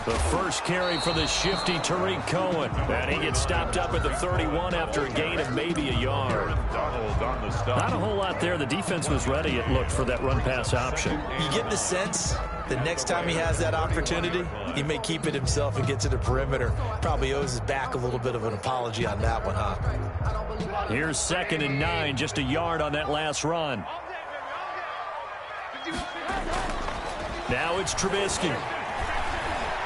The first carry for the shifty Tariq Cohen. And he gets stopped up at the 31 after a gain of maybe a yard. Not a whole lot there. The defense was ready, it looked, for that run-pass option. You get the sense that next time he has that opportunity, he may keep it himself and get to the perimeter. Probably owes his back a little bit of an apology on that one, huh? Here's 2nd and 9, just a yard on that last run. Now it's Trubisky.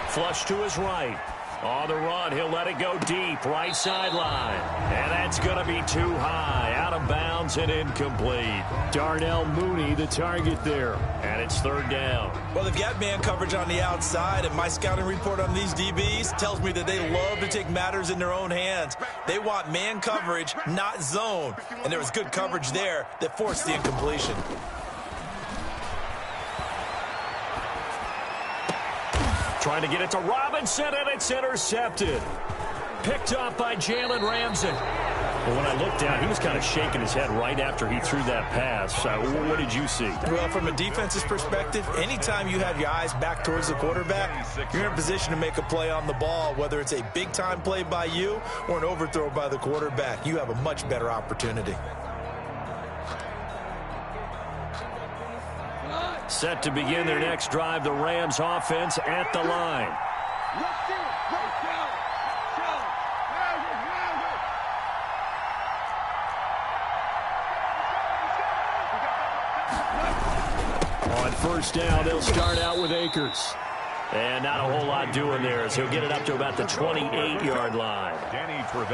Flush to his right. On the run, he'll let it go deep, right sideline. And that's going to be too high, out of bounds and incomplete. Darnell Mooney, the target there. And it's 3rd down. Well, they've got man coverage on the outside, and my scouting report on these DBs tells me that they love to take matters in their own hands. They want man coverage, not zone. And there was good coverage there that forced the incompletion. Trying to get it to Robinson, and it's intercepted. Picked off by Jalen Ramsey. Well, when I looked down, he was kind of shaking his head right after he threw that pass. What did you see? Well, from a defense's perspective, anytime you have your eyes back towards the quarterback, you're in a position to make a play on the ball, whether it's a big-time play by you or an overthrow by the quarterback. You have a much better opportunity. Set to begin their next drive, the Rams offense at the line. On 1st down, they'll start out with Akers. And not a whole lot doing there as he'll get it up to about the 28-yard line.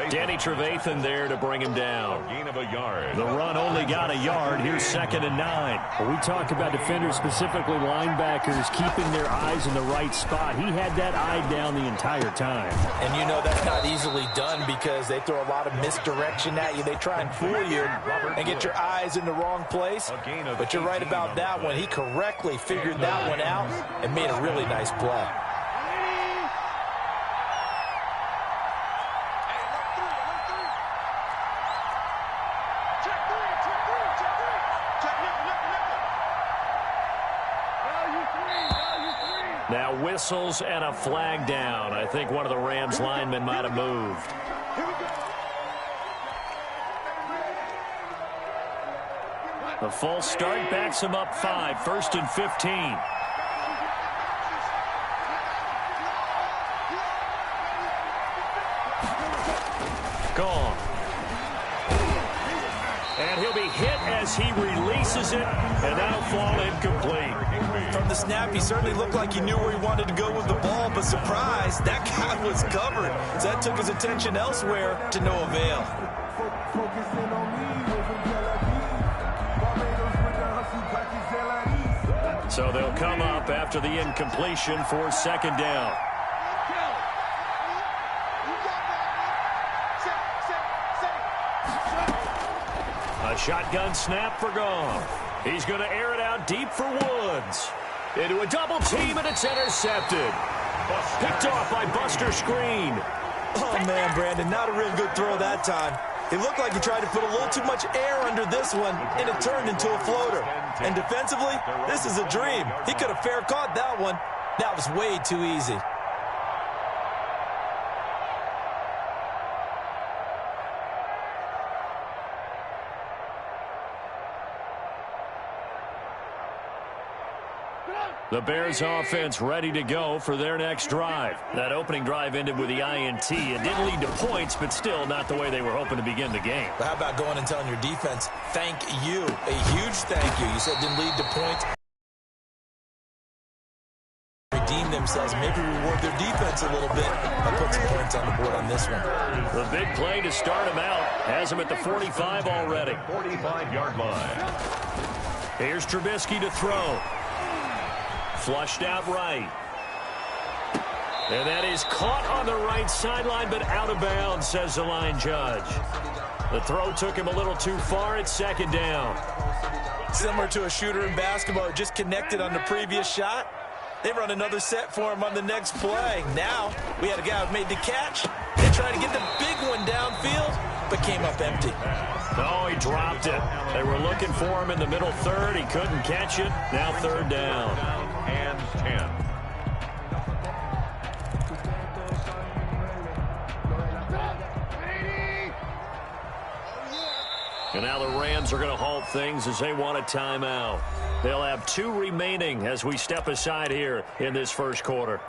Danny Trevathan there to bring him down. Gain of a yard. The run only got a yard. Here's 2nd and 9. Well, we talk about defenders, specifically linebackers, keeping their eyes in the right spot. He had that eye down the entire time. And you know that's not easily done because they throw a lot of misdirection at you. They try and fool you and get your eyes in the wrong place. But you're right about that one. He correctly figured that one out and made a really nice play. Now whistles and a flag down. I think one of the Rams linemen might have moved. The false start backs him up 5. 1st and 15. Gone. And he'll be hit as he releases it, and that'll fall incomplete. From the snap, he certainly looked like he knew where he wanted to go with the ball, but surprise, that guy was covered. So that took his attention elsewhere to no avail. So they'll come up after the incompletion for 2nd down. A shotgun snap for Goff. He's going to air it out deep for Woods. Into a double team, and it's intercepted. Picked off by Buster Screen. Oh, man, Brandon, not a real good throw that time. It looked like he tried to put a little too much air under this one, and it turned into a floater. And defensively, this is a dream. He could have fair caught that one. That was way too easy. The Bears offense ready to go for their next drive. That opening drive ended with the INT. It didn't lead to points, but still not the way they were hoping to begin the game. But how about going and telling your defense, thank you, a huge thank you. You said it didn't lead to points. Redeem themselves, maybe reward their defense a little bit and put some points on the board on this one. The big play to start him out has him at the 45 already. 45-yard line. Here's Trubisky to throw. Flushed out right. And that is caught on the right sideline, but out of bounds, says the line judge. The throw took him a little too far. It's 2nd down. Similar to a shooter in basketball who just connected on the previous shot. They run another set for him on the next play. Now, we had a guy who made the catch. They tried to get the big one downfield, but came up empty. Oh, he dropped it. They were looking for him in the middle third. He couldn't catch it. Now 3rd down. And 10. And now the Rams are going to halt things as they want a timeout. They'll have 2 remaining as we step aside here in this first quarter.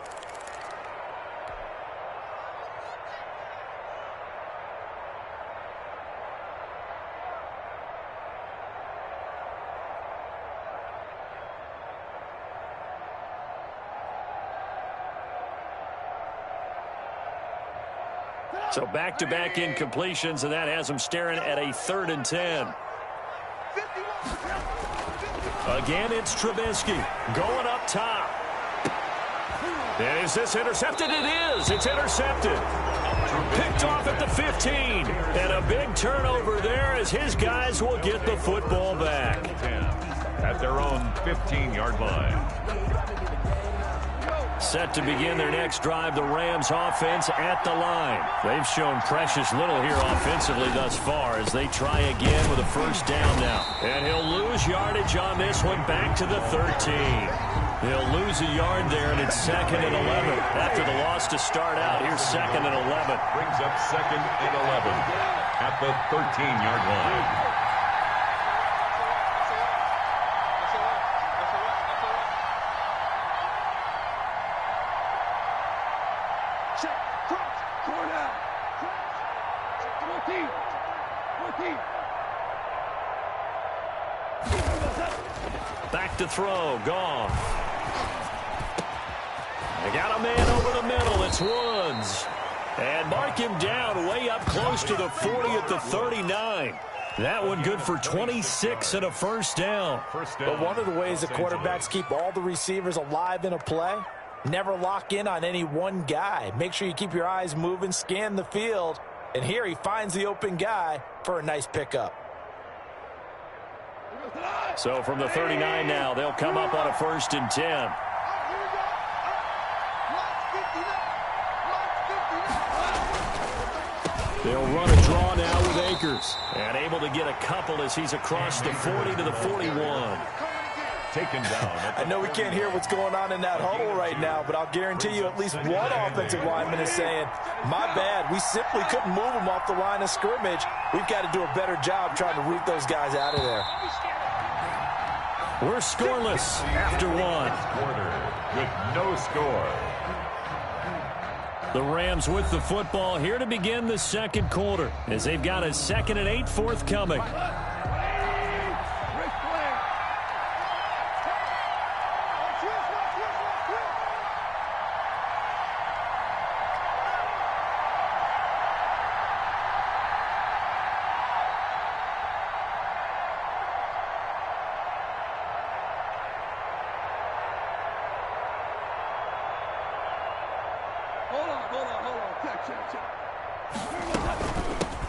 So back-to-back incompletions, and that has them staring at a 3rd and 10. Again, it's Trubisky going up top. And is this intercepted? It is. It's intercepted. Picked off at the 15. And a big turnover there as his guys will get the football back. At their own 15-yard line. Set to begin their next drive, the Rams offense at the line. They've shown precious little here offensively thus far as they try again with a first down now. And he'll lose yardage on this one back to the 13. He'll lose a yard there, and it's 2nd and 11. After the loss to start out, here's 2nd and 11. Brings up 2nd and 11 at the 13-yard line. Back to throw. Goff. They got a man over the middle. It's Woods. And mark him down way up close to the 40 at the 39. That one good for 26 and a first down. But one of the ways the quarterbacks keep all the receivers alive in a play, never lock in on any one guy. Make sure you keep your eyes moving, scan the field. And here he finds the open guy for a nice pickup. So from the 39 now, they'll come up on a 1st and 10. They'll run a draw now with Akers. And able to get a couple as he's across the 40 to the 41. Taken down. I know we can't hear what's going on in that huddle right now, but I'll guarantee you at least one offensive lineman is saying, my bad, we simply couldn't move them off the line of scrimmage. We've got to do a better job trying to root those guys out of there. We're scoreless after one. Quarter with no score. The Rams with the football here to begin the second quarter as they've got a 2nd and 8 forthcoming.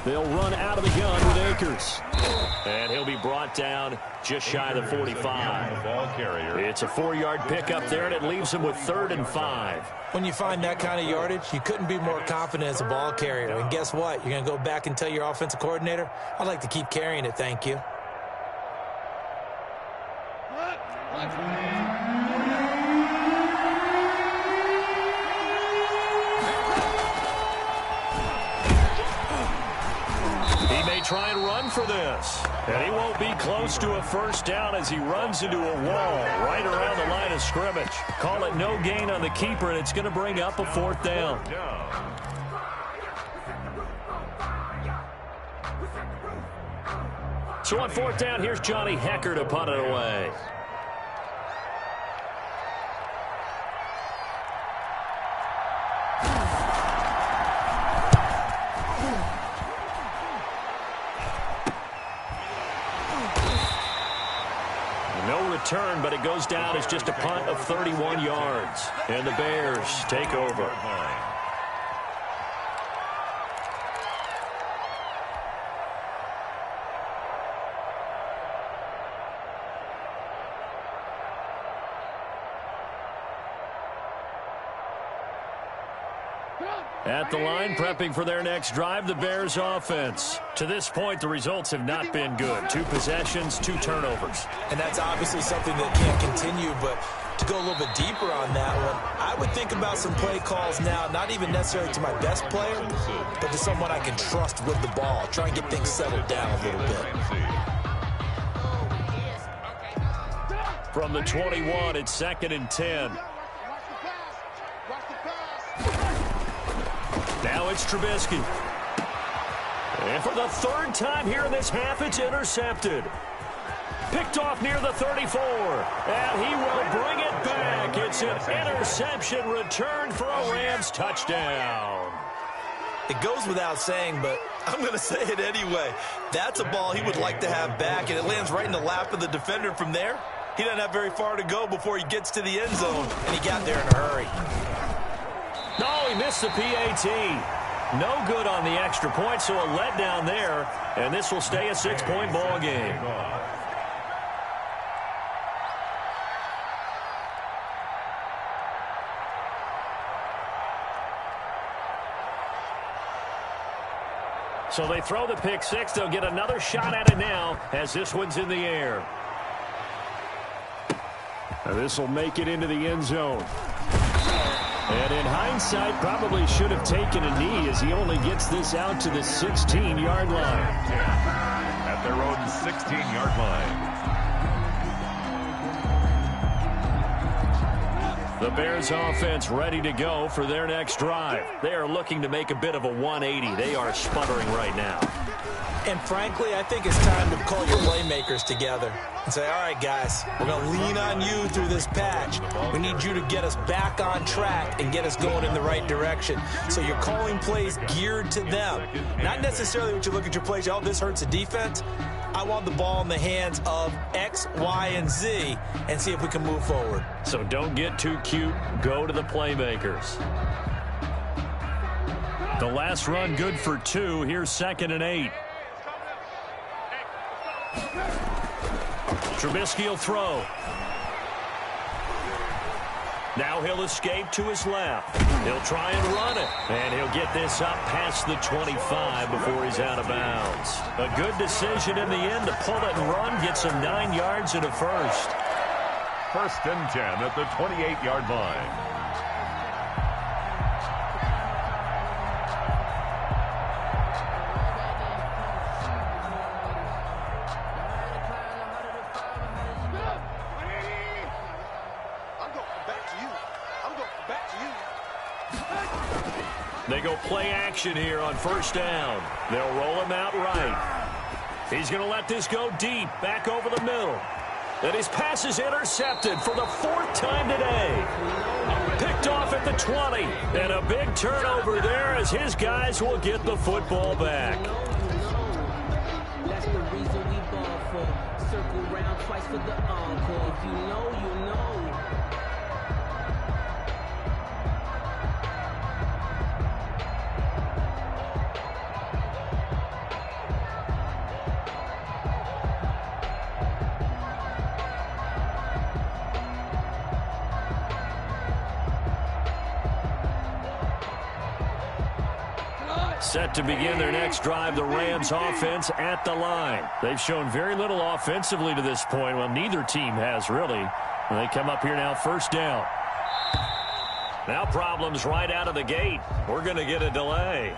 They'll run out of the gun with Akers. And he'll be brought down just shy of the 45. Ball carrier. It's a 4-yard pickup there, and it leaves him with 3rd and 5. When you find that kind of yardage, you couldn't be more confident as a ball carrier. And guess what? You're going to go back and tell your offensive coordinator, I'd like to keep carrying it, thank you. Try and run for this. And he won't be close to a first down as he runs into a wall right around the line of scrimmage. Call it no gain on the keeper, and it's going to bring up a 4th down. So on 4th down, here's Johnny Hecker to punt it away. Return, but it goes down as just a punt of 31 yards. And the Bears take over. At the line, prepping for their next drive, the Bears offense. To this point, the results have not been good. 2 possessions, 2 turnovers. And that's obviously something that can't continue, but To go a little bit deeper on that one, I would think about some play calls now, not even necessarily to my best player, but to someone I can trust with the ball. Try and get things settled down a little bit. From the 21, it's 2nd and 10. Now it's Trubisky. And for the 3rd time here in this half, it's intercepted. Picked off near the 34, and he will bring it back. It's an interception return for a Rams touchdown. It goes without saying, but I'm going to say it anyway. That's a ball he would like to have back, and it lands right in the lap of the defender from there. He doesn't have very far to go before he gets to the end zone, and he got there in a hurry. No, he missed the PAT. No good on the extra point, so a letdown there, and this will stay a 6-point ball game. So they throw the pick six. They'll get another shot at it now as this one's in the air. This will make it into the end zone. And in hindsight, probably should have taken a knee as he only gets this out to the 16-yard line. At their own 16-yard line. The Bears offense ready to go for their next drive. They are looking to make a bit of a 180. They are sputtering right now. And frankly, I think it's time to call your playmakers together and say, all right, guys, we're going to lean on you through this patch. We need you to get us back on track and get us going in the right direction. So you're calling plays geared to them. Not necessarily what you look at your plays, oh, this hurts the defense. I want the ball in the hands of X, Y, and Z and see if we can move forward. So don't get too cute. Go to the playmakers. The last run good for 2. Here's 2nd and 8. Trubisky will throw. Now he'll escape to his left. He'll try and run it. And he'll get this up past the 25 before he's out of bounds. A good decision in the end to pull it and run. Gets him 9 yards and a first. 1st and 10 at the 28-yard line. They go play action here on 1st down. They'll roll him out right. He's going to let this go deep, back over the middle. And his pass is intercepted for the 4th time today. Picked off at the 20. And a big turnover there as his guys will get the football back. That's the reason we ball for. Circle round twice for the encore. If you know, you know. Set to begin their next drive, the Rams offense at the line. They've shown very little offensively to this point. Well, neither team has really. And they come up here now, 1st down. Now problems right out of the gate. We're going to get a delay.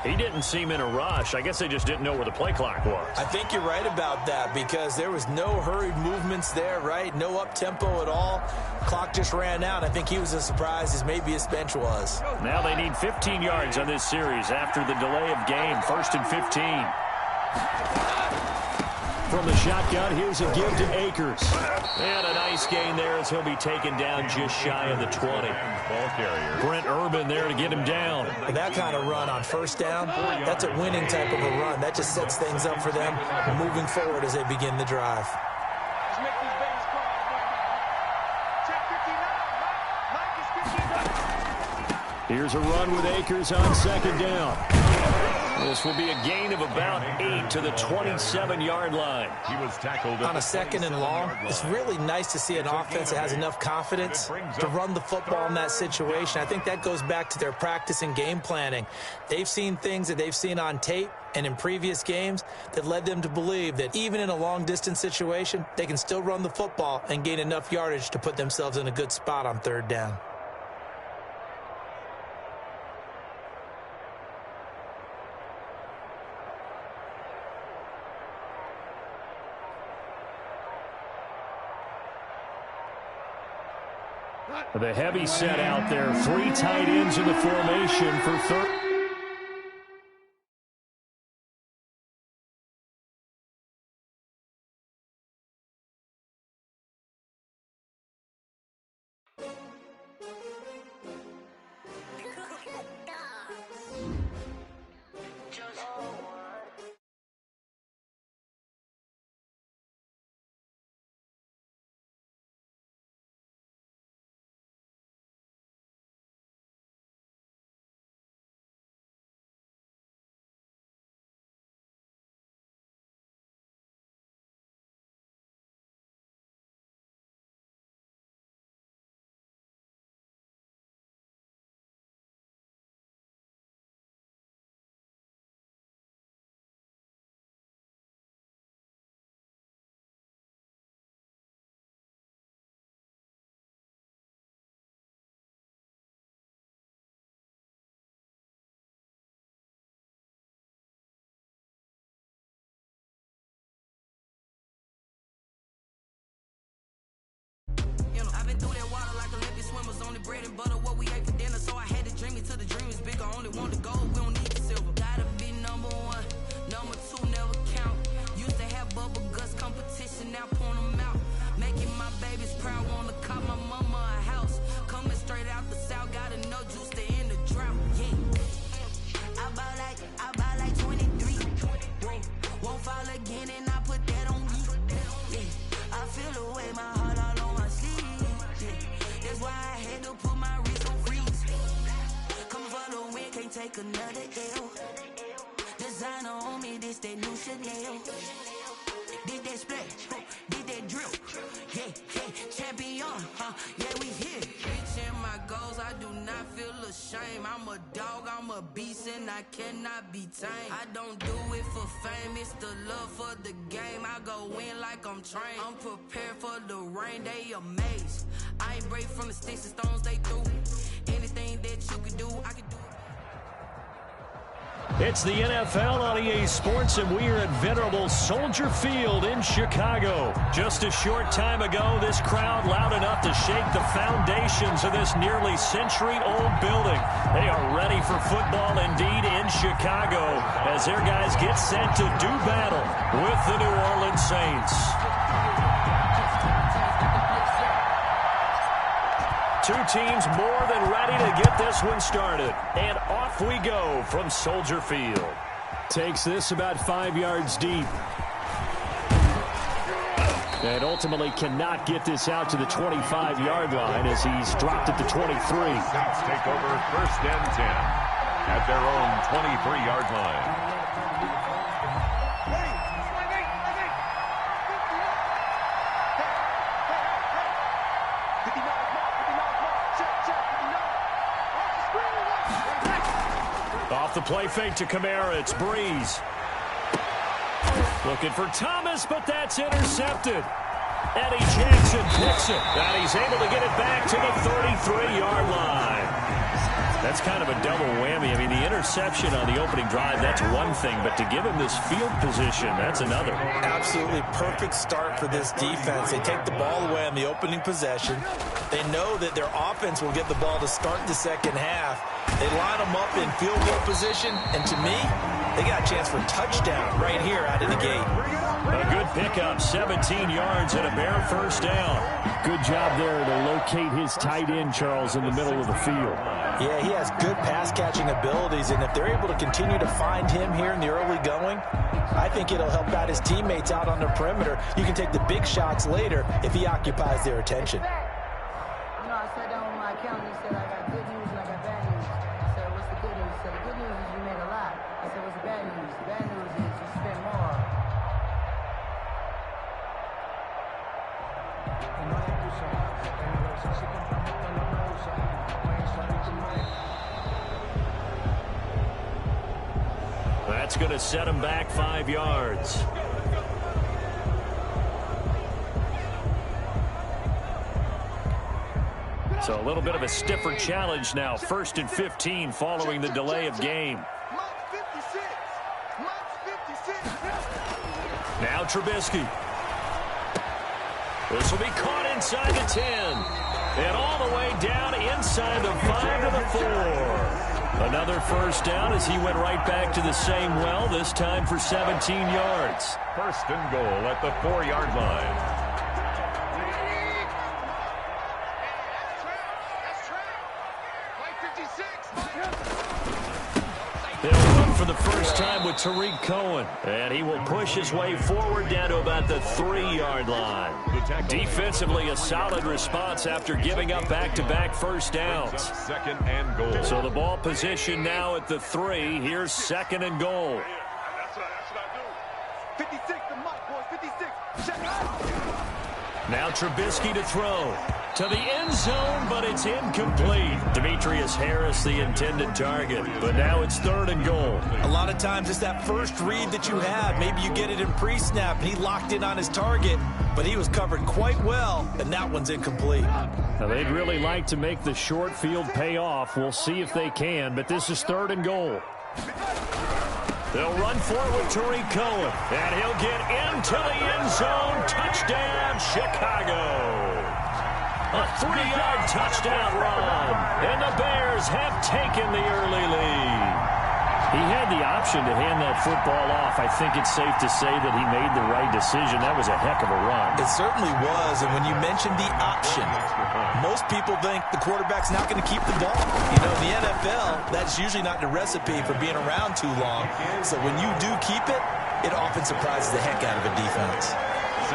He didn't seem in a rush. I guess they just didn't know where the play clock was. I think you're right about that because there was no hurried movements there, right? No up-tempo at all. Clock just ran out. I think he was as surprised as maybe his bench was. Now they need 15 yards on this series after the delay of game. 1st and 15. From the shotgun, here's a give to Akers. And a nice gain there as he'll be taken down just shy of the 20. Ball carrier. Brent Urban there to get him down. And that kind of run on 1st down, that's a winning type of a run. That just sets things up for them moving forward as they begin the drive. Here's a run with Akers on 2nd down. This will be a gain of about 8 to the 27-yard line. He was tackled on a second and long. It's really nice to see an offense that has enough confidence to run the football in that situation. I think that goes back to their practice and game planning. They've seen things that they've seen on tape and in previous games that led them to believe that even in a long-distance situation, they can still run the football and gain enough yardage to put themselves in a good spot on third down. The heavy set out there. 3 tight ends in the formation for third. I've been through that water like Olympic swimmers, only bread and butter what we ate for dinner, so I had to dream it till the dream is big. I only want the gold, we don't need the silver. Gotta be number 1, number 2 never count. Used to have bubble guts competition, now point them out. Making my babies proud, wanna cop my mama a house. Coming straight out the south, got enough juice to end the drought. Yeah, I buy like 23. Won't fall again and I put that on me. Yeah, I feel the way my heart all on my sleeve. That's why I had to put my wrist on freeze. Coming for the win, can't take another L. Designer on me, this that new Chanel. Did that splash, did that drill. Yeah, champion, yeah, we here. Reaching my goals, I do not feel ashamed. I'm a dog, I'm a beast, and I cannot be tamed. I don't do it for fame, it's the love for the game. I go in like I'm trained. I'm prepared for the rain, they amazed. I ain't break from the sticks and stones they threw. Anything that you can do, I can do. It's the NFL on EA Sports, and we are at venerable Soldier Field in Chicago. Just a short time ago, this crowd loud enough to shake the foundations of this nearly century-old building. They are ready for football indeed in Chicago as their guys get set to do battle with the New Orleans Saints. Two teams more than ready to get this one started. And off we go from Soldier Field. Takes this about 5 yards deep. And ultimately cannot get this out to the 25-yard line as he's dropped at the 23. Saints take over 1st and 10 at their own 23-yard line. Off the play fake to Kamara, it's Breeze. Looking for Thomas, but that's intercepted. Eddie Jackson picks it, and he's able to get it back to the 33-yard line. That's kind of a double whammy. I mean, the interception on the opening drive, that's one thing, but to give him this field position, that's another. Absolutely perfect start for this defense. They take the ball away on the opening possession. They know that their offense will get the ball to start the second half. They line them up in field goal position, and to me, they got a chance for a touchdown right here out of the gate. A good pickup, 17 yards and a bare first down. Good job there to locate his tight end, Charles, in the middle of the field. Yeah, he has good pass-catching abilities, and if they're able to continue to find him here in the early going, I think it'll help out his teammates out on the perimeter. You can take the big shots later if he occupies their attention. I sat down with my accountant. He said, I got good news and I got bad news. I said, what's the good news? He said, the good news is you made a lot. I said, what's the bad news? The bad news is you spent more. That's going to set him back 5 yards. So a little bit of a stiffer challenge now. 1st and 15 following the delay of game. Now Trubisky. This will be caught inside the 10. And all the way down inside the 5 to the 4. Another first down as he went right back to the same well, this time for 17 yards. 1st and goal at the 4-yard line. They'll run for the first time with Tariq Cohen. And he will push his way forward down to about the 3-yard line. Defensively, a solid response after giving up back-to-back first downs. 2nd and goal. So the ball position now at the 3. Here's 2nd and goal. That's what I do. 56, the mic, boys, 56. Check it out. Now Trubisky to throw. To the end zone, but it's incomplete. Demetrius Harris, the intended target. But now it's 3rd and goal. A lot of times it's that first read that you have. Maybe you get it in pre-snap, and he locked in on his target, but he was covered quite well, and that one's incomplete. Now, they'd really like to make the short field pay off. We'll see if they can, but this is 3rd and goal. They'll run for it with Tariq Cohen, and he'll get into the end zone. Touchdown, Chicago. A 3-yard touchdown run, and the Bears have taken the early lead. He had the option to hand that football off. I think it's safe to say that he made the right decision. That was a heck of a run. It certainly was, and when you mentioned the option, most people think the quarterback's not going to keep the ball. You know, in the NFL, that's usually not the recipe for being around too long. So when you do keep it, it often surprises the heck out of a defense.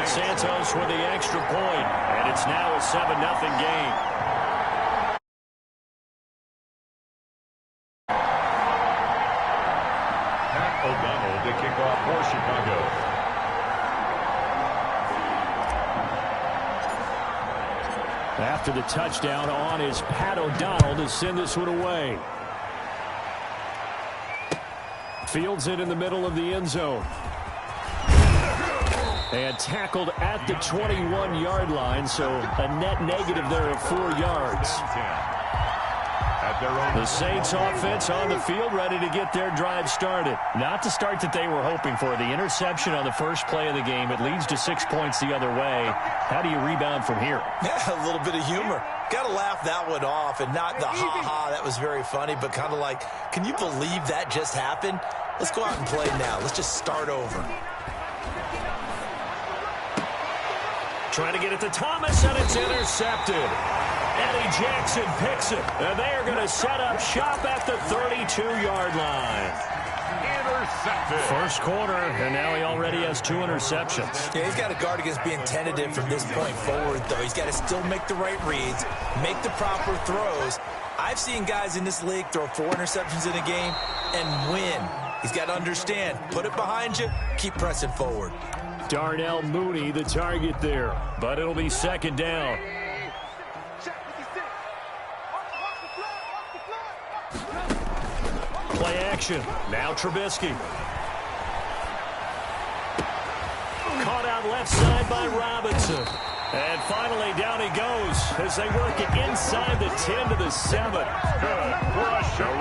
Santos with the extra point, and it's now a 7-0 game. Pat O'Donnell to kick off for Chicago. After the touchdown, on is Pat O'Donnell to send this one away. Fields it in the middle of the end zone. And tackled at the 21-yard line, so a net negative there of 4 yards. The Saints offense on the field, ready to get their drive started. Not the start that they were hoping for. The interception on the first play of the game, it leads to 6 points the other way. How do you rebound from here? Yeah, a little bit of humor. Got to laugh that one off, and not the ha-ha, that was very funny, but kind of like, can you believe that just happened? Let's go out and play now. Let's just start over. Trying to get it to Thomas, and it's intercepted. Eddie Jackson picks it, and they are going to set up shop at the 32-yard line. Intercepted. First quarter, and now he already has 2 interceptions. Yeah, he's got to guard against being tentative from this point forward, though. He's got to still make the right reads, make the proper throws. I've seen guys in this league throw 4 interceptions in a game and win. He's got to understand, put it behind you, keep pressing forward. Darnell Mooney, the target there, but it'll be 2nd down. Play action. Now Trubisky. Caught out left side by Robinson. And finally down he goes as they work it inside the 10 to the 7. A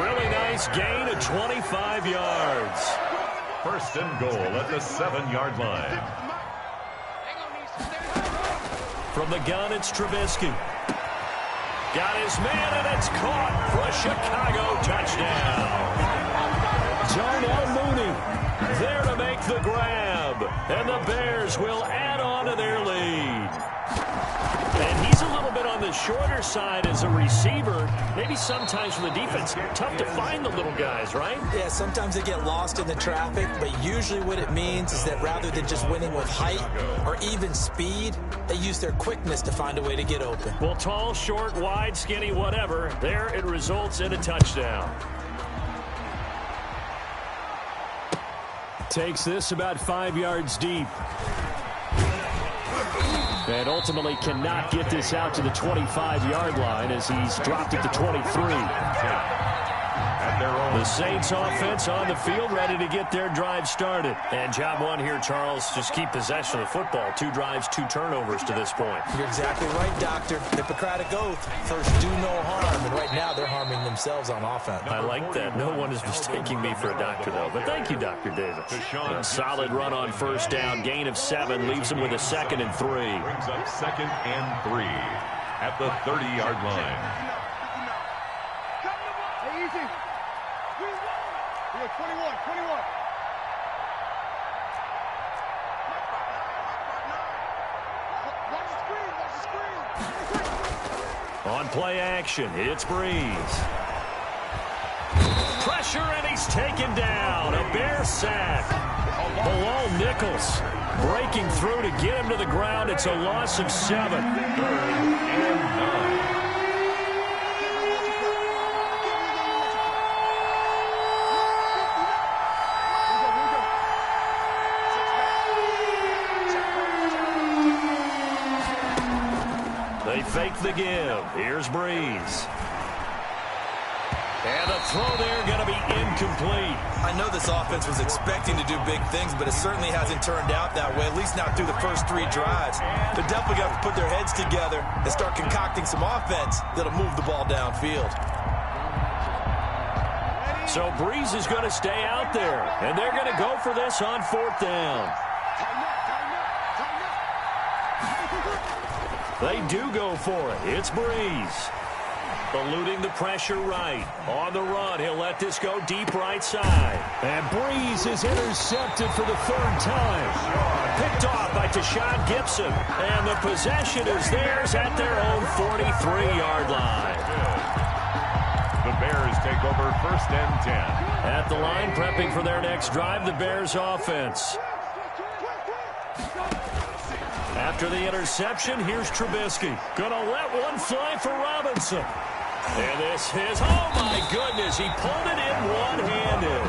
really nice gain of 25 yards. 1st and goal at the 7-yard line. From the gun, it's Trubisky. Got his man, and it's caught for a Chicago touchdown. Darnell Mooney there to make the grab. And the Bears will add on to their lead. And he's a little bit on the shorter side as a receiver. Maybe sometimes for the defense, tough to find the little guys, right? Yeah, sometimes they get lost in the traffic, but usually what it means is that rather than just winning with height or even speed, they use their quickness to find a way to get open. Well, tall, short, wide, skinny, whatever, there it results in a touchdown. Takes this about 5 yards deep. And ultimately cannot get this out to the 25-yard line as he's dropped at the 23. The Saints offense on the field, ready to get their drive started. And job one here, Charles, just keep possession of the football. 2 drives, 2 turnovers to this point. You're exactly right, Doctor. Hippocratic oath. First, do no harm. And right now, they're harming themselves on offense. I like that. No one is mistaking me for a doctor, though. But thank you, Dr. Davis. A solid run on first down. Gain of 7. Leaves him with a 2nd and 3. Brings up 2nd and 3 at the 30-yard line. Hey, easy. 21. Watch the screen. On play action, it's Breeze. Pressure, and he's taken down. A Bear sack. Bilal Nichols breaking through to get him to the ground. It's a loss of 7. 3rd and 9. They fake the give. Here's Breeze. And the throw there going to be incomplete. I know this offense was expecting to do big things, but it certainly hasn't turned out that way, at least not through the first 3 drives. They're definitely going to put their heads together and start concocting some offense that'll move the ball downfield. So Breeze is going to stay out there, and they're going to go for this on 4th down. They do go for it. It's Breeze. Eluding the pressure right. On the run, he'll let this go deep right side. And Breeze is intercepted for the 3rd time. Picked off by Tashawn Gibson. And the possession is theirs at their own 43-yard line. The Bears take over 1st and 10. At the line, prepping for their next drive, the Bears offense. After the interception, here's Trubisky. Gonna let one fly for Robinson. And this is, oh my goodness, he pulled it in one-handed.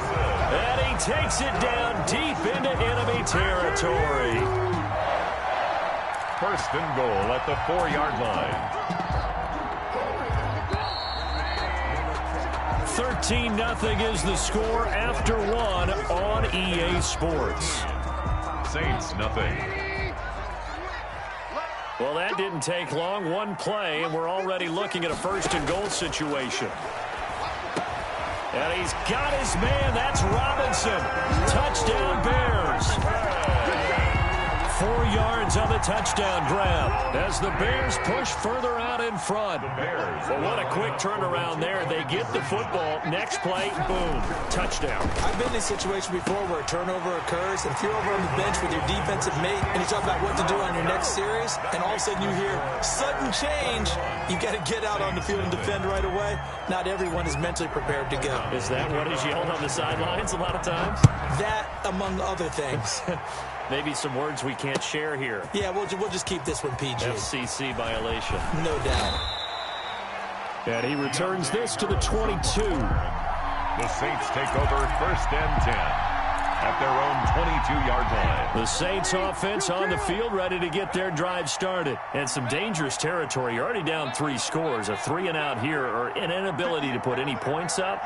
And he takes it down deep into enemy territory. 1st and goal at the 4-yard line. 13-0 is the score after 1 on EA Sports. Saints nothing. Well, that didn't take long. 1 play, and we're already looking at a 1st and goal situation. And he's got his man. That's Robinson. Touchdown, Bears. 4 yards on the touchdown grab as the Bears push further out in front. Well, what a quick turnaround there. They get the football. Next play, boom, touchdown. I've been in a situation before where a turnover occurs, and if you're over on the bench with your defensive mate and you talk about what to do on your next series, and all of a sudden you hear sudden change, you've got to get out on the field and defend right away. Not everyone is mentally prepared to go. Is that what is yelled on the sidelines a lot of times? That, among other things. Maybe some words we can't share here. Yeah, we'll just keep this one PG. FCC violation. No doubt. And he returns this to the 22. The Saints take over 1st and 10 at their own 22-yard line. The Saints offense on the field, ready to get their drive started. And some dangerous territory. You're already down 3 scores. A 3-and-out here, or an inability to put any points up.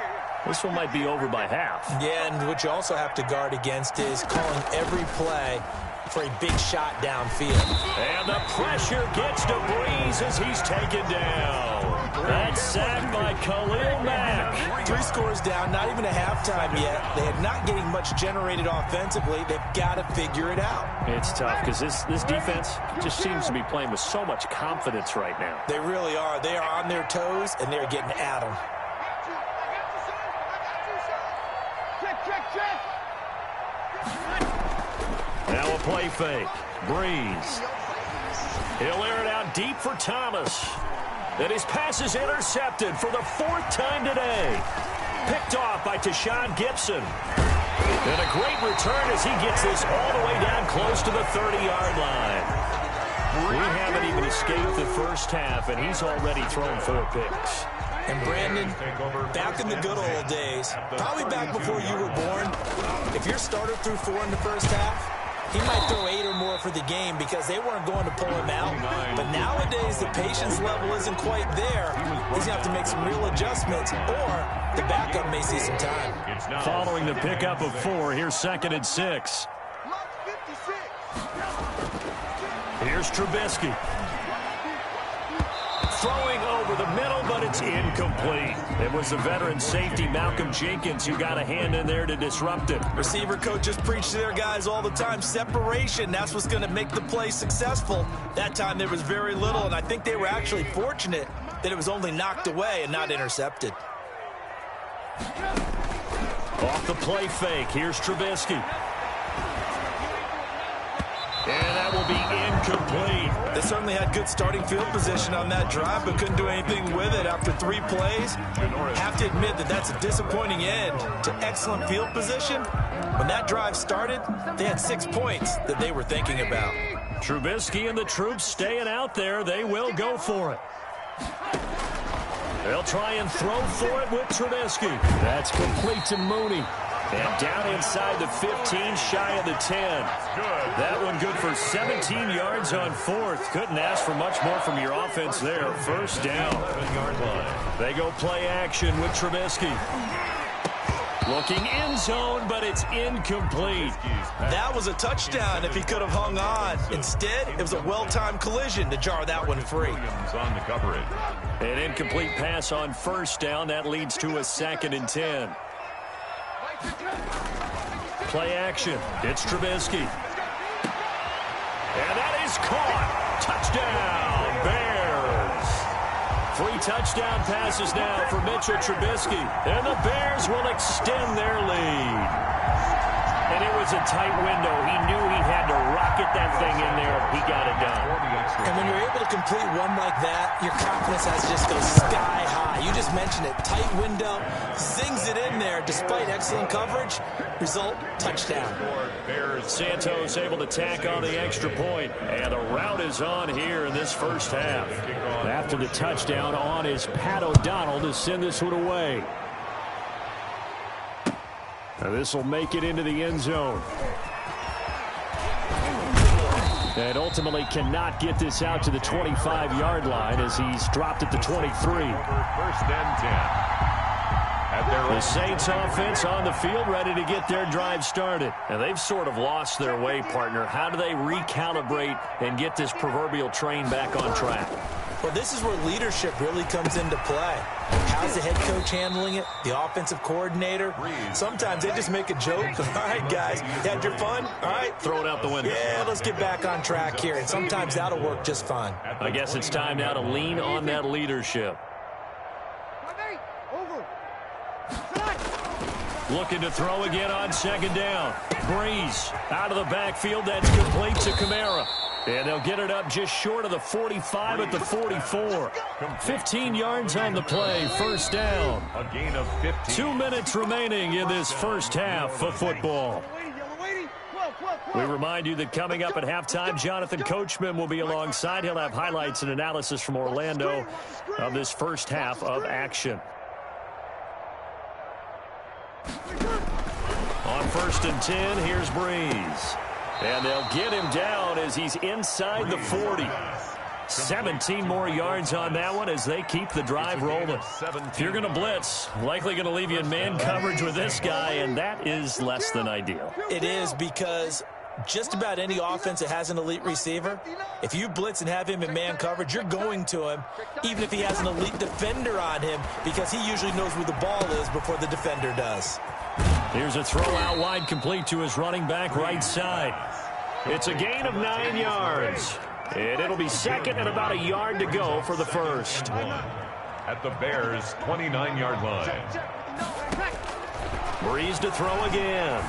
This one might be over by half. Yeah, and what you also have to guard against is calling every play for a big shot downfield. And the pressure gets to Breeze as he's taken down. That's sacked by Khalil Mack. 3 scores down, not even a halftime yet. They are not getting much generated offensively. They've got to figure it out. It's tough because this defense just seems to be playing with so much confidence right now. They really are. They are on their toes, and they're getting at them. Now a play fake. Breeze. He'll air it out deep for Thomas. And his pass is intercepted for the 4th time today. Picked off by Tashawn Gibson. And a great return as he gets this all the way down close to the 30-yard line. We haven't even escaped the first half, and he's already thrown 4 picks. And Brandon, back in the good old days, probably back before you were born, if your starter threw 4 in the first half, he might throw 8 or more for the game because they weren't going to pull him out. But nowadays, the patience level isn't quite there. He's going to have to make some real adjustments, or the backup may see some time. Following the pickup of 4, here's 2nd and 6. Here's Trubisky. Throwing over the middle, but it's incomplete. It was the veteran safety, Malcolm Jenkins, who got a hand in there to disrupt it. Receiver coaches preach to their guys all the time. Separation, that's what's going to make the play successful. That time there was very little, and I think they were actually fortunate that it was only knocked away and not intercepted. Off the play fake, here's Trubisky. And that will be incomplete. They certainly had good starting field position on that drive, but couldn't do anything with it after 3 plays. Have to admit that that's a disappointing end to excellent field position. When that drive started, they had 6 points that they were thinking about. Trubisky and the troops staying out there. They will go for it. They'll try and throw for it with Trubisky. That's complete to Mooney. And down inside the 15, shy of the 10. That one good for 17 yards on 4th. Couldn't ask for much more from your offense there. First down. They go play action with Trubisky. Looking end zone, but it's incomplete. That was a touchdown if he could have hung on. Instead, it was a well-timed collision to jar that one free. On the coverage. An incomplete pass on 1st down. That leads to a 2nd and 10. Play action. It's Trubisky. And that is caught. Touchdown, Bears. 3 touchdown passes now for Mitchell Trubisky. And the Bears will extend their lead. And it was a tight window. He knew he had to rocket that thing in there. He got it done. And when you're able to complete one like that, your confidence has to just go sky high. You just mentioned it. Tight window, zings it in there despite excellent coverage. Result, touchdown. Santos able to tack on the extra point. And the route is on here in this first half. After the touchdown on is Pat O'Donnell to send this one away. This will make it into the end zone. And ultimately cannot get this out to the 25-yard line as he's dropped at the 23. 1st and 10. The Saints offense on the field ready to get their drive started. And they've sort of lost their way, partner. How do they recalibrate and get this proverbial train back on track? Well, this is where leadership really comes into play. How's the head coach handling it? The offensive coordinator? Sometimes they just make a joke. All right, guys, you had your fun? All right. Throw it out the window. Yeah, let's get back on track here. And sometimes that'll work just fine. I guess it's time now to lean on that leadership. Looking to throw again on 2nd down. Breeze out of the backfield. That's complete to Kamara. And they'll get it up just short of the 45 at the 44. 15 yards on the play. First down. A gain of 15. 2 minutes remaining in this first half of football. We remind you that coming up at halftime, Jonathan Coachman will be alongside. He'll have highlights and analysis from Orlando of this first half of action. On 1st and 10, here's Breeze. And they'll get him down as he's inside the 40. 17 more yards on that one as they keep the drive rolling. If you're going to blitz, likely going to leave you in man coverage with this guy, and that is less than ideal. It is, because just about any offense that has an elite receiver, if you blitz and have him in man coverage, you're going to him, even if he has an elite defender on him, because he usually knows where the ball is before the defender does. Here's a throw out wide, complete to his running back right side. It's a gain of 9 yards. And it'll be 2nd and about a yard to go for the first. At the Bears' 29-yard line. Breeze to throw again.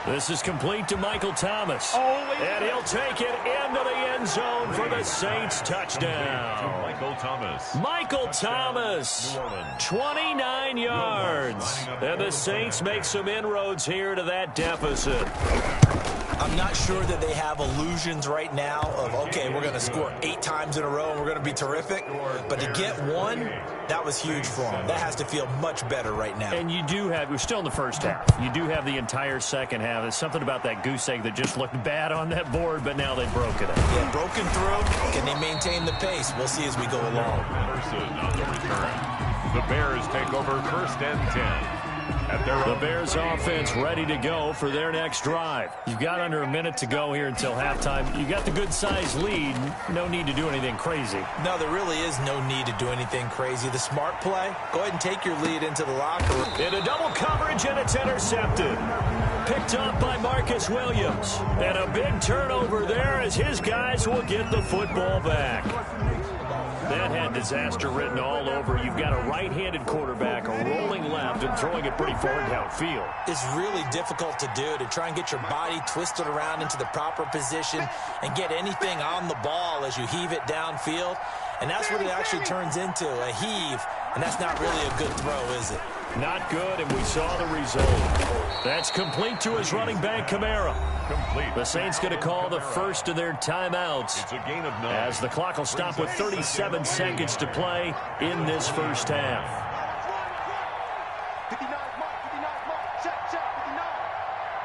This is complete to Michael Thomas. And he'll take it into the end zone for the Saints touchdown. Michael Thomas. Michael Thomas, 29 yards. And the Saints make some inroads here to that deficit. I'm not sure that they have illusions right now of, okay, we're going to score 8 times in a row and we're going to be terrific. But to get one, that was huge for them. That has to feel much better right now. And you do have, we're still in the first half. You do have the entire second half. There's something about that goose egg that just looked bad on that board, but now they've broken it. Yeah, broken through. Can they maintain the pace? We'll see as we go along. Anderson on the return. The Bears take over 1st and 10. The Bears offense ready to go for their next drive. You've got under a minute to go here until halftime. You got the good size lead. No need to do anything crazy. No, there really is no need to do anything crazy. The smart play, go ahead and take your lead into the locker room. In a double coverage, and it's intercepted. Picked up by Marcus Williams. And a big turnover there as his guys will get the football back. That had disaster written all over. You've got a right-handed quarterback, a rolling left, and throwing it pretty far downfield. It's really difficult to do, to try and get your body twisted around into the proper position and get anything on the ball as you heave it downfield. And that's what it actually turns into, a heave. And that's not really a good throw, is it? Not good, and we saw the result. That's complete to his running back, Kamara. Complete. The Saints going to call the first of their timeouts It's a gain of 9. as the clock will stop with 37 seconds to play in this first half. 59 mark, 59 mark. Check, 59.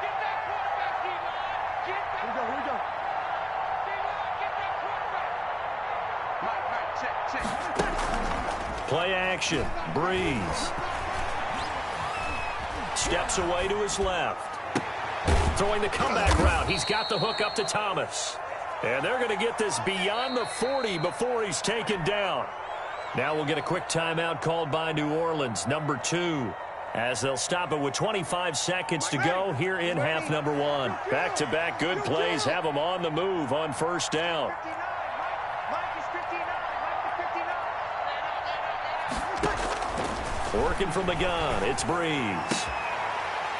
Get that quarterback, D-line. Get that. Here we go. D-line, get that quarterback. Mike, Play action. Breeze. Steps away to his left. Throwing the comeback route. He's got the hook up to Thomas. And they're going to get this beyond the 40 before he's taken down. Now we'll get a quick timeout called by New Orleans, number 2, as they'll stop it with 25 seconds to go here in half number 1. Back-to-back good plays have them on the move on first down. Working from the gun, it's Breeze.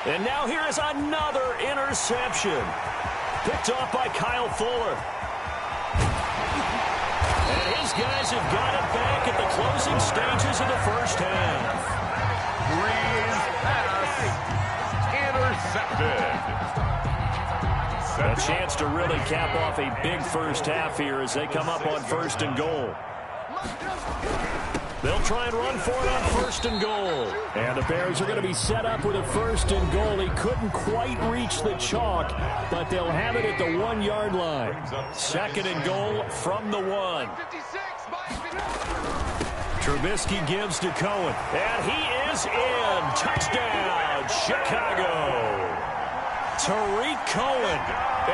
And now here is another interception. Picked off by Kyle Fuller. And his guys have got it back at the closing stages of the first half. Breeze pass intercepted. A chance to really cap off a big first half here as they come up on 1st and goal. They'll try and run for it on 1st and goal. And the Bears are going to be set up with a 1st and goal. He couldn't quite reach the chalk, but they'll have it at the 1-yard line. 2nd and goal from the 1. Trubisky gives to Cohen. And he is in. Touchdown, Chicago. Tariq Cohen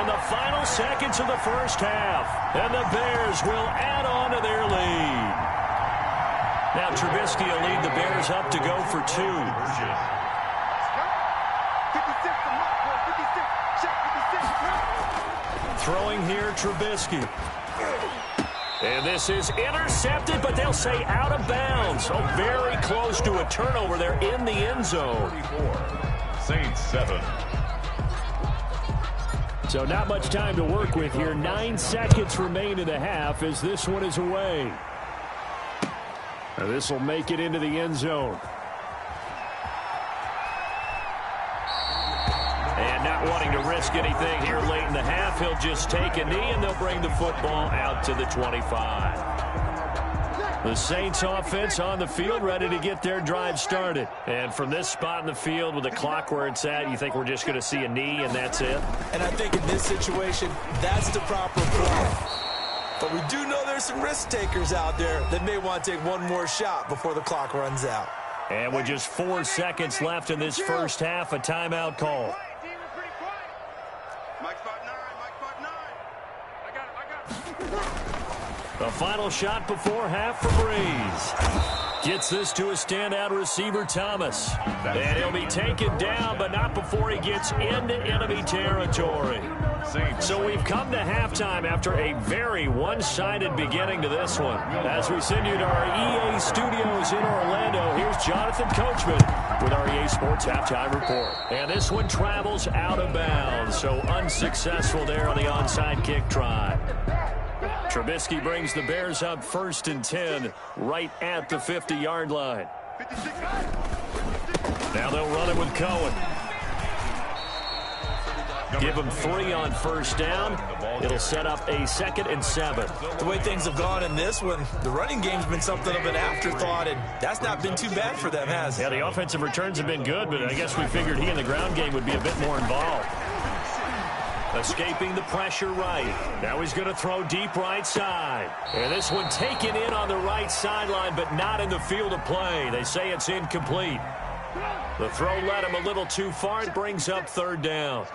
in the final seconds of the first half. And the Bears will add on to their lead. Now Trubisky will lead the Bears up to go for 2. 56 to Mike, boy. 56. Check 56. Throwing here, Trubisky. And this is intercepted, but they'll say out of bounds. So very close to a turnover there in the end zone. 44. Saints 7. So not much time to work with here. 9 seconds remain in the half as this one is away. Now this will make it into the end zone. And not wanting to risk anything here late in the half, he'll just take a knee and they'll bring the football out to the 25. The Saints offense on the field ready to get their drive started. And from this spot in the field with the clock where it's at, you think we're just going to see a knee and that's it? And I think in this situation, that's the proper play. But we do know there's some risk takers out there that may want to take one more shot before the clock runs out. And with just 4 seconds left in this first half, a timeout call. Mike 5'9", Mike 5'9". I got it. The final shot before half for Breeze. Gets this to a standout receiver, Thomas. And he'll be taken down, but not before he gets into enemy territory. So we've come to halftime after a very one-sided beginning to this one. As we send you to our EA studios in Orlando, here's here's Jonathan Coachman with our EA Sports Halftime Report. And this one travels out of bounds, so unsuccessful there on the onside kick try. Trubisky brings the Bears up 1st and 10 right at the 50-yard line. Now they'll run it with Cohen. Give him 3 on 1st down. It'll set up a 2nd and 7. The way things have gone in this one, the running game's been something of an afterthought, and that's not been too bad for them, has it? Yeah, the offensive returns have been good, but I guess we figured he in the ground game would be a bit more involved. Escaping the pressure right. Now he's going to throw deep right side. And this one taken in on the right sideline, but not in the field of play. They say it's incomplete. The throw led him a little too far. It brings up 3rd down.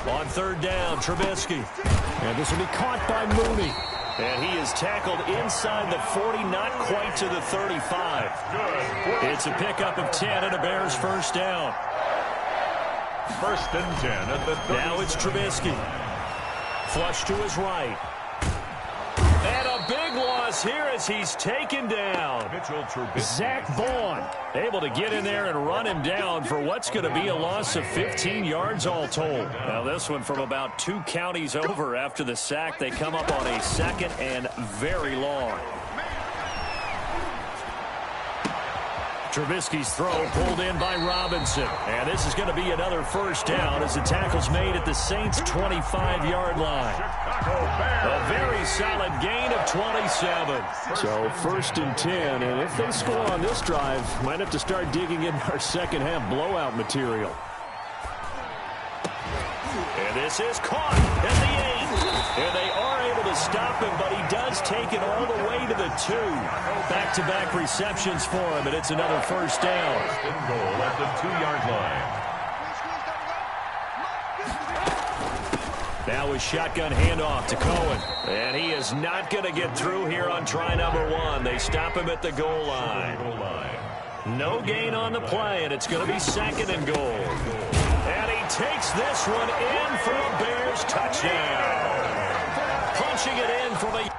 On 3rd down, Trubisky. And this will be caught by Mooney. And he is tackled inside the 40, not quite to the 35. It's a pickup of 10 and a Bears 1st down. 1st and 10 at the 30. Now it's Trubisky. Flush to his right. And a big loss here as he's taken down. Zach Bourne able to get in there and run him down for what's going to be a loss of 15 yards all told. Now this one from about 2 counties over after the sack. They come up on a 2nd and very long. Trubisky's throw pulled in by Robinson. And this is going to be another 1st down as the tackle's made at the Saints' 25-yard line. A very solid gain of 27. So 1st and 10, and if they score on this drive, might have to start digging in our second-half blowout material. And this is caught at the 8. And they are able to stop him, but he does take it all the way to the 2. Back-to-back receptions for him, and it's another 1st down. Goal at the 2-yard line. Now a shotgun handoff to Cohen. And he is not going to get through here on try number 1. They stop him at the goal line. No gain on the play, and it's going to be 2nd and goal. And he takes this one in for a Bears touchdown. Punching it in from a...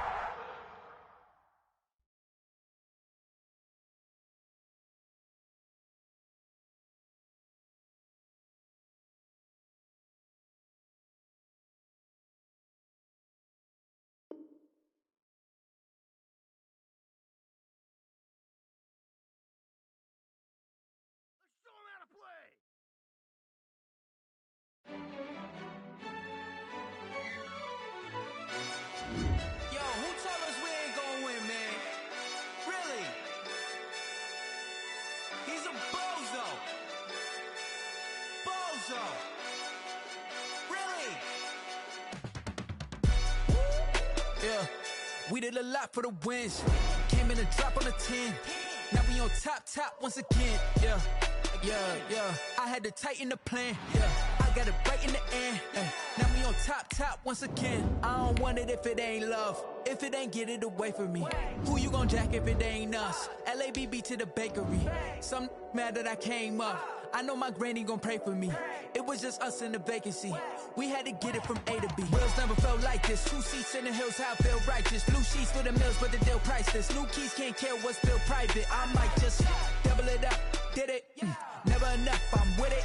Yo, who told us we ain't gonna win, man? Really? He's a bozo. Bozo. Really? Yeah, we did a lot for the wins. Came in a drop on a 10. Now we on top once again. Yeah. I had to tighten the plan. Yeah, I got it right in the end. Now we on top once again. I don't want it if it ain't love. If it ain't, get it away from me. Who you gon' jack if it ain't us? LABB to the bakery. Some mad that I came up. I know my granny gon' pray for me. It was just us in the vacancy. We had to get it from A to B. Wheels never felt like this. 2 seats in the hills, how I feel righteous. Blue sheets for the mills, but the deal priceless. New keys can't care what's still private. I might just double it up. Did it? Never enough, I'm with it.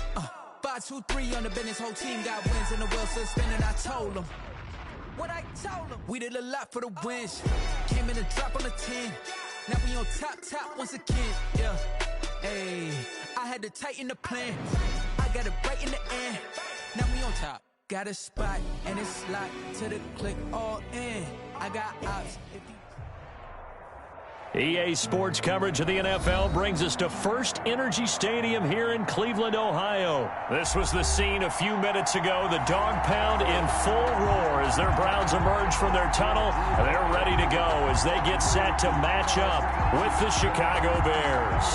5, 2, 3 on the business. Whole team got wins and the wheels still spinning. I told them what I told them. We did a lot for the wins. Came in a drop on the 10. Now we on top once again. Yeah. Hey, I had to tighten the plan. I got it right in the end. Now we on top. Got a spot and it's locked to the click all in. I got ops. EA Sports coverage of the NFL brings us to First Energy Stadium here in Cleveland, Ohio. This was the scene a few minutes ago. The dog pound in full roar as their Browns emerge from their tunnel. They're ready to go as they get set to match up with the Chicago Bears.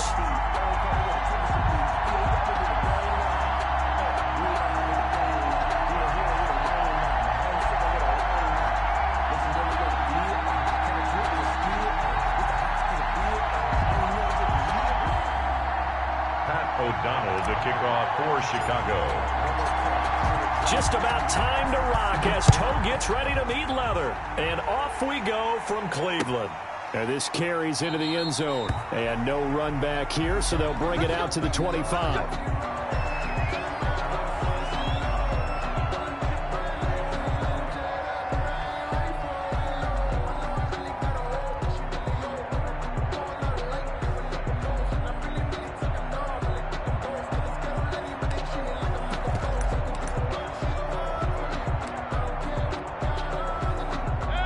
O'Donnell to kick off for Chicago. Just about time to rock as Toe gets ready to meet leather. And off we go from Cleveland. And this carries into the end zone. And no run back here, so they'll bring it out to the 25.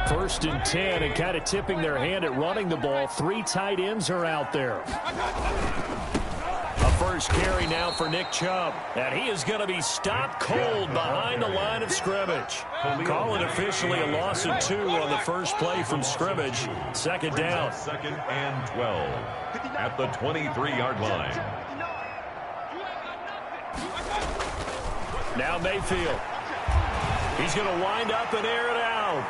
First and 10, and kind of tipping their hand at running the ball. 3 tight ends are out there. A first carry now for Nick Chubb. And he is going to be stopped cold behind the line of scrimmage. Call it officially a loss of 2 on the first play from scrimmage. Second down. 2nd and 12 at the 23-yard line. Now Mayfield. He's going to wind up and air it out.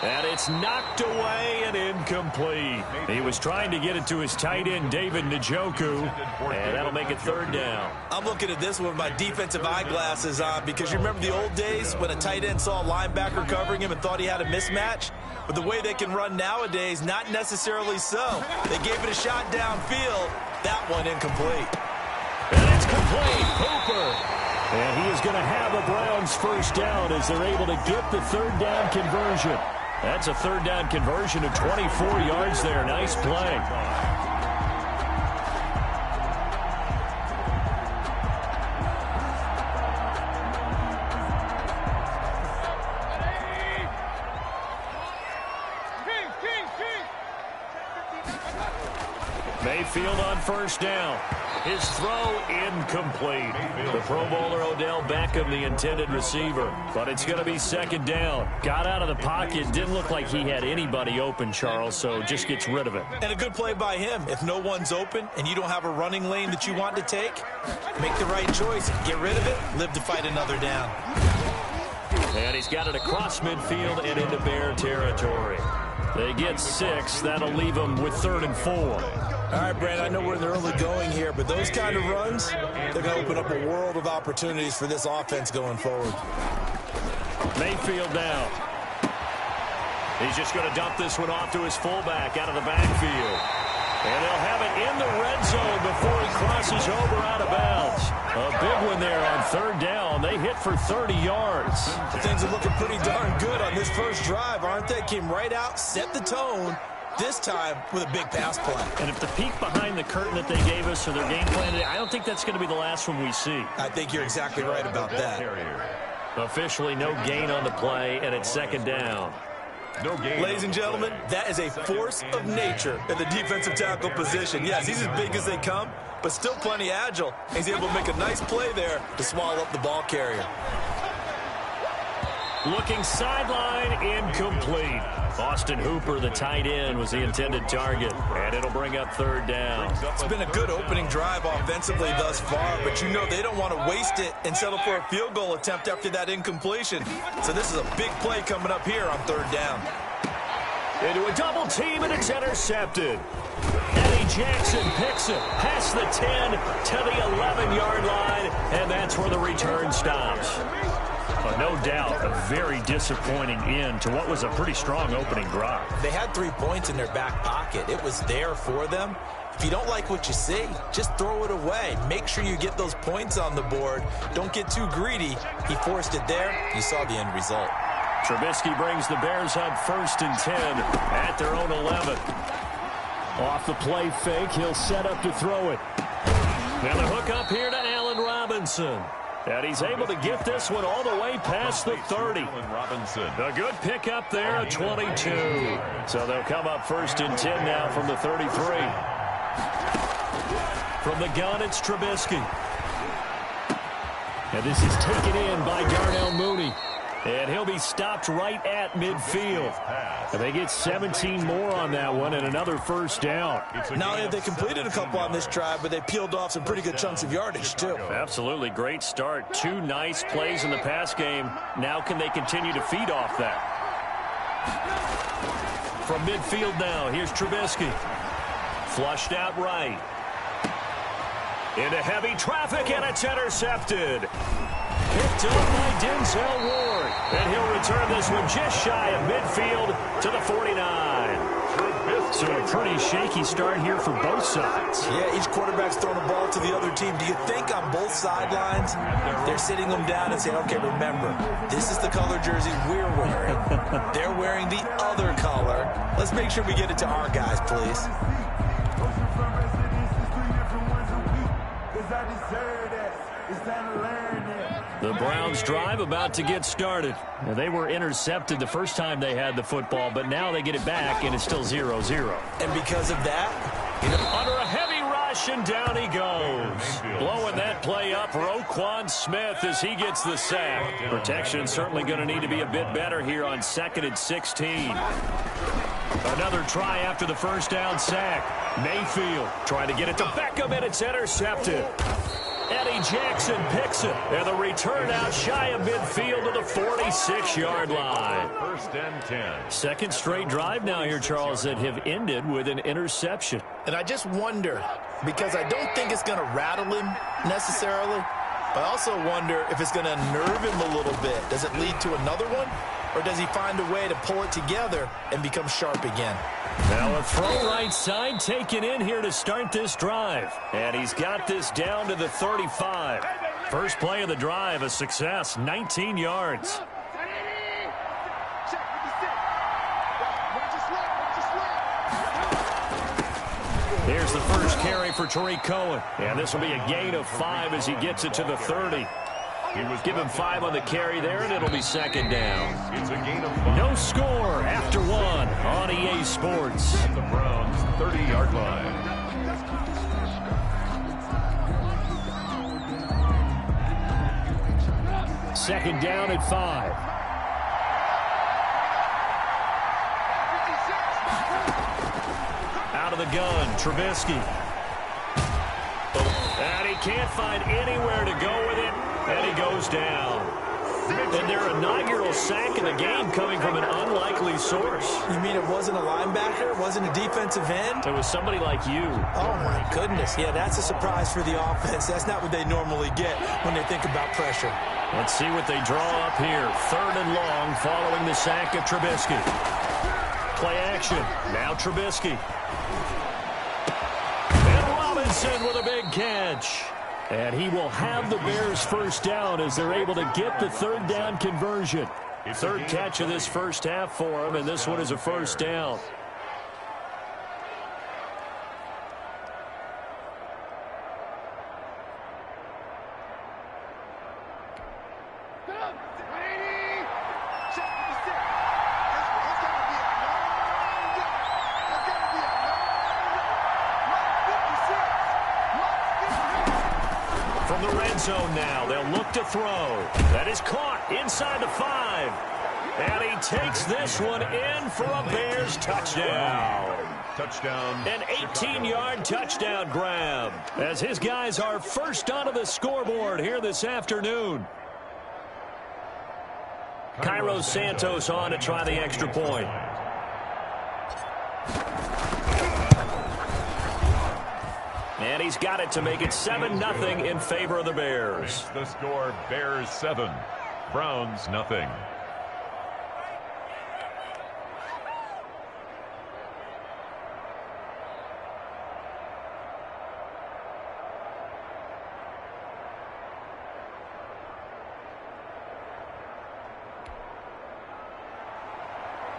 And it's knocked away and incomplete. He was trying to get it to his tight end, David Njoku, and that'll make it 3rd down. I'm looking at this one with my defensive eyeglasses on because you remember the old days when a tight end saw a linebacker covering him and thought he had a mismatch? But the way they can run nowadays, not necessarily so. They gave it a shot downfield. That one incomplete. And it's complete. Hooper. And he is going to have a Browns first down as they're able to get the 3rd down conversion. That's a 3rd down conversion of 24 yards there. Nice play. Mayfield on first down. His throw incomplete. The Pro Bowler Odell Beckham, the intended receiver. But it's going to be 2nd down. Got out of the pocket. Didn't look like he had anybody open, Charles, so just gets rid of it. And a good play by him. If no one's open and you don't have a running lane that you want to take, make the right choice. Get rid of it. Live to fight another down. And he's got it across midfield and into Bear territory. They get 6. That'll leave them with 3rd and 4. All right, Brandon, I know we're in the early going here, but those kind of runs, they're going to open up a world of opportunities for this offense going forward. Mayfield now. He's just going to dump this one off to his fullback out of the backfield. And they'll have it in the red zone before he crosses over out of bounds. A big one there on 3rd down. They hit for 30 yards. Things are looking pretty darn good on this first drive, aren't they? Came right out, set the tone. This time with a big pass play. And if the peek behind the curtain that they gave us or their game plan today, I don't think that's going to be the last one we see. I think you're exactly right about that. Officially no gain on the play, and it's 2nd down. No gain. Ladies and gentlemen, that is a force of nature in the defensive tackle position. Yes, he's as big as they come, but still plenty agile. He's able to make a nice play there to swallow up the ball carrier. Looking sideline, incomplete. Austin Hooper, the tight end, was the intended target, and it'll bring up 3rd down. It's been a good opening drive offensively thus far, but you know they don't want to waste it and settle for a field goal attempt after that incompletion. So this is a big play coming up here on 3rd down. Into a double team, and it's intercepted. Eddie Jackson picks it past the 10 to the 11-yard line, and that's where the return stops. No doubt, a very disappointing end to what was a pretty strong opening drive. They had 3 points in their back pocket. It was there for them. If you don't like what you see, just throw it away. Make sure you get those points on the board. Don't get too greedy. He forced it there. You saw the end result. Trubisky brings the Bears up 1st and 10 at their own 11. Off the play fake, he'll set up to throw it. Now the hook up here to Allen Robinson. And he's able to get this one all the way past the 30. A good pick up there at 22. So they'll come up 1st and 10 now from the 33. From the gun, it's Trubisky. And this is taken in by Darnell Mooney. And he'll be stopped right at midfield. And they get 17 more on that one and another 1st down. Not only have they completed a couple on this drive, but they peeled off some pretty good chunks of yardage, too. Absolutely. Great start. 2 nice plays in the pass game. Now can they continue to feed off that? From midfield now, here's Trubisky. Flushed out right. Into heavy traffic, and it's intercepted. Picked up by Denzel Ward. And he'll return this one just shy of midfield to the 49. So a pretty shaky start here for both sides. Yeah, each quarterback's throwing a ball to the other team. Do you think on both sidelines they're sitting them down and saying, okay, remember, this is the color jersey we're wearing. They're wearing the other color. Let's make sure we get it to our guys, please. The Browns drive about to get started. Now, they were intercepted the first time they had the football, but now they get it back, and it's still 0-0. And because of that, under a heavy rush, and down he goes. Blowing that play up, Roquan Smith as he gets the sack. Protection certainly going to need to be a bit better here on 2nd and 16. Another try after the first down sack. Mayfield trying to get it to Beckham, and it's intercepted. Eddie Jackson picks it, and the return out shy of midfield to the 46-yard line. 1st and 10. Second straight drive now here, Charles, that have ended with an interception. and I just wonder, because I don't think it's going to rattle him necessarily, but I also wonder if it's going to unnerve him a little bit. Does it lead to another one? Or does he find a way to pull it together and become sharp again? Now a throw right side taken in here to start this drive. And he's got this down to the 35. First play of the drive, a success, 19 yards. Here's the first carry for Tariq Cohen. And this will be a gain of 5 as he gets it to the 30. Give him 5 on the carry there, and it'll be second down. It's a gain of 5. No score after 1 on EA Sports. At the Browns' 30-yard line. Second down at 5. Out of the gun, Trubisky. And he can't find anywhere to go with it. And he goes down. And their inaugural sack in the game coming from an unlikely source. You mean it wasn't a linebacker? It wasn't a defensive end? It was somebody like you. Oh, my goodness. Yeah, that's a surprise for the offense. That's not what they normally get when they think about pressure. Let's see what they draw up here. 3rd and long following the sack of Trubisky. Play action. Now Trubisky. And Robinson with a big catch. And he will have the Bears first down as they're able to get the 3rd down conversion. 3rd catch of this first half for him, and this one is a first down. From the red zone now, they'll look to throw. That is caught inside the 5. And he takes this one in for a Bears touchdown. Touchdown. An 18-yard touchdown grab as his guys are first onto the scoreboard here this afternoon. Cairo Santos on to try the extra point. And he's got it to make it 7-0 in favor of the Bears. The score, Bears 7, Browns nothing.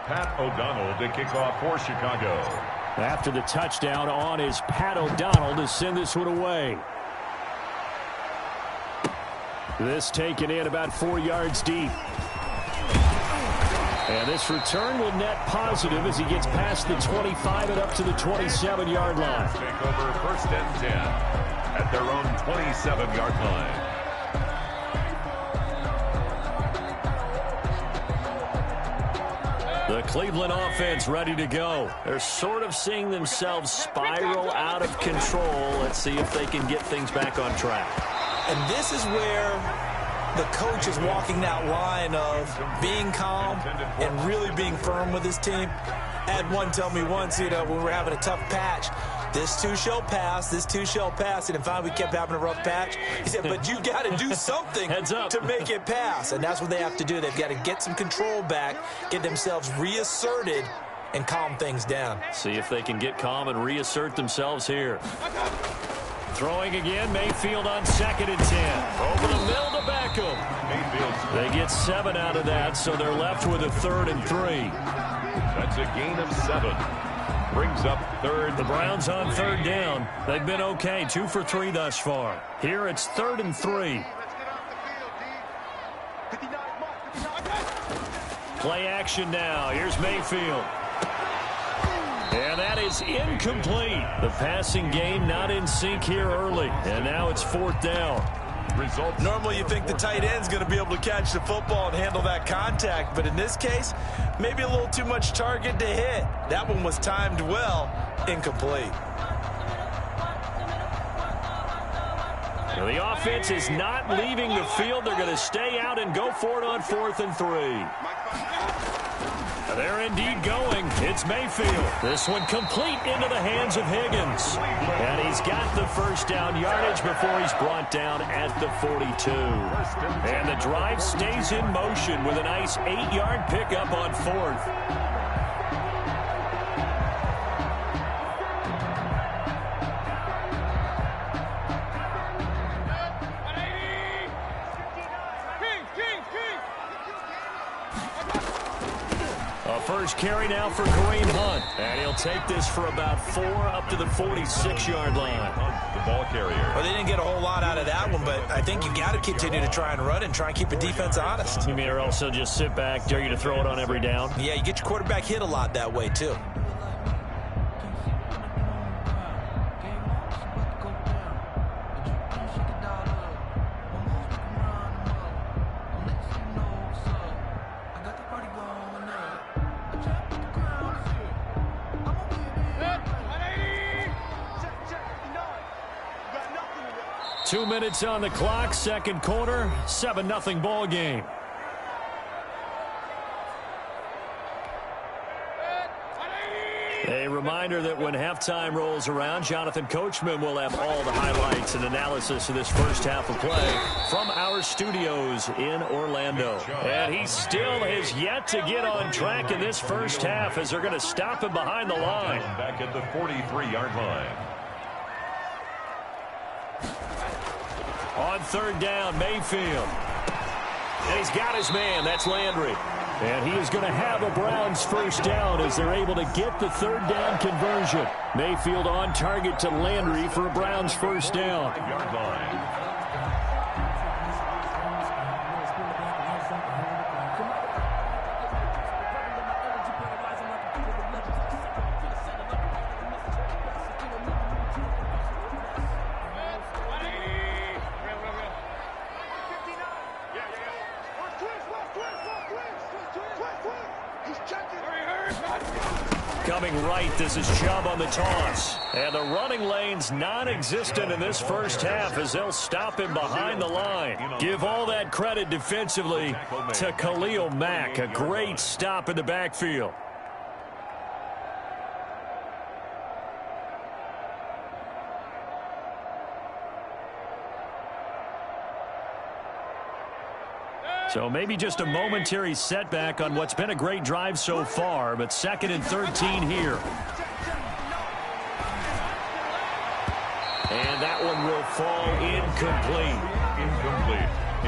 Pat O'Donnell to kick off for Chicago. After the touchdown on is Pat O'Donnell to send this one away. This taken in about 4 yards deep. And this return will net positive as he gets past the 25 and up to the 27-yard line. Take over 1st and 10 at their own 27-yard line. The Cleveland offense ready to go. They're sort of seeing themselves spiral out of control. Let's see if they can get things back on track. And this is where the coach is walking that line of being calm and really being firm with his team. I had one tell me once, when we were having a tough patch, this too shall pass, this too shall pass. And finally we kept having a rough patch. He said, but you got to do something to make it pass. And that's what they have to do. They've got to get some control back, get themselves reasserted, and calm things down. See if they can get calm and reassert themselves here. Throwing again, Mayfield on 2nd and 10. Over the middle to Beckham. They get 7 out of that, so they're left with a 3rd and 3. That's a gain of 7. Brings up 3rd. The Browns on 3rd down. They've been okay, 2 for 3 thus far. Here it's 3rd and 3. Play action now. Here's Mayfield. And that is incomplete. The passing game not in sync here early. And now it's 4th down. Normally you think the tight end's going to be able to catch the football and handle that contact, but in this case, maybe a little too much target to hit. That one was timed well, incomplete. Now the offense is not leaving the field. They're going to stay out and go for it on 4th and 3. They're indeed going. It's Mayfield. This one complete into the hands of Higgins. And he's got the 1st down yardage before he's brought down at the 42. And the drive stays in motion with a nice 8-yard pickup on 4th. First carry now for Kareem Hunt. And he'll take this for about 4 up to the 46-yard line. The ball carrier. Well, they didn't get a whole lot out of that one, but I think you got to continue to try and run and try and keep the defense honest. You mean or also just sit back, dare you to throw it on every down? Yeah, you get your quarterback hit a lot that way, too. Two minutes on the clock, 2nd quarter, 7-0 ball game. A reminder that when halftime rolls around, Jonathan Coachman will have all the highlights and analysis of this first half of play from our studios in Orlando. And he still has yet to get on track in this first half as they're going to stop him behind the line. Back at the 43-yard line. On 3rd down, Mayfield. And he's got his man. That's Landry. And he is going to have a Browns 1st down as they're able to get the 3rd down conversion. Mayfield on target to Landry for a Browns 1st down. Yard line. Coming right, this is Chubb on the toss. And the running lane's non-existent in this first half as they'll stop him behind the line. Give all that credit defensively to Khalil Mack. A great stop in the backfield. So maybe just a momentary setback on what's been a great drive so far, but 2nd and 13 here. And that one will fall incomplete.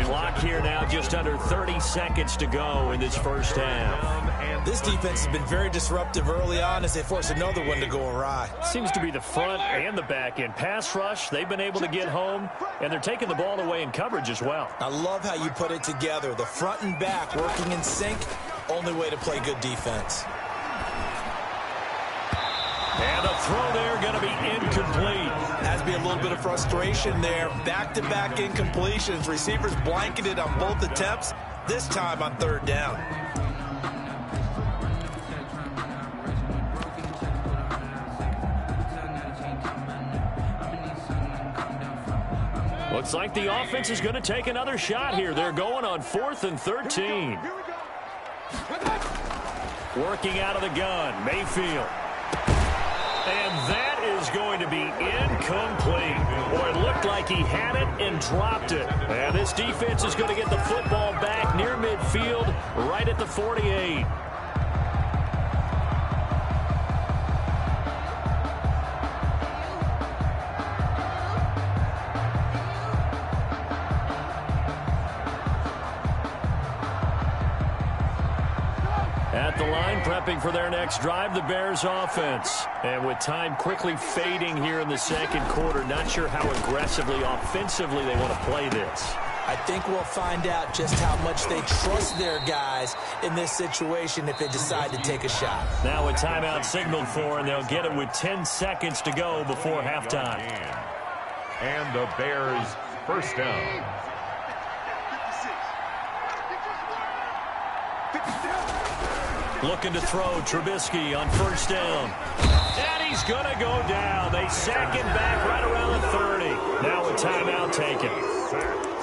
Clock here now just under 30 seconds to go in this first half. This defense has been very disruptive early on as they force another one to go awry. Seems to be the front and the back end. Pass rush, they've been able to get home, and they're taking the ball away in coverage as well. I love how you put it together. The front and back working in sync, only way to play good defense. And the throw there going to be incomplete. Has to be a little bit of frustration there. Back-to-back incompletions. Receivers blanketed on both attempts, this time on 3rd down. Looks like the offense is going to take another shot here. They're going on 4th and 13. Working out of the gun, Mayfield. And that is going to be incomplete. Or it looked like he had it and dropped it. And this defense is going to get the football back near midfield, right at the 48. At the line, prepping for their next drive, the Bears offense. And with time quickly fading here in the second quarter, not sure how aggressively, offensively they want to play this. I think we'll find out just how much they trust their guys in this situation if they decide to take a shot. Now a timeout signaled for, and they'll get it with 10 seconds to go before halftime. And the Bears first down. Looking to throw, Trubisky on first down. And he's going to go down. They sack him back right around the 30. Now a timeout taken.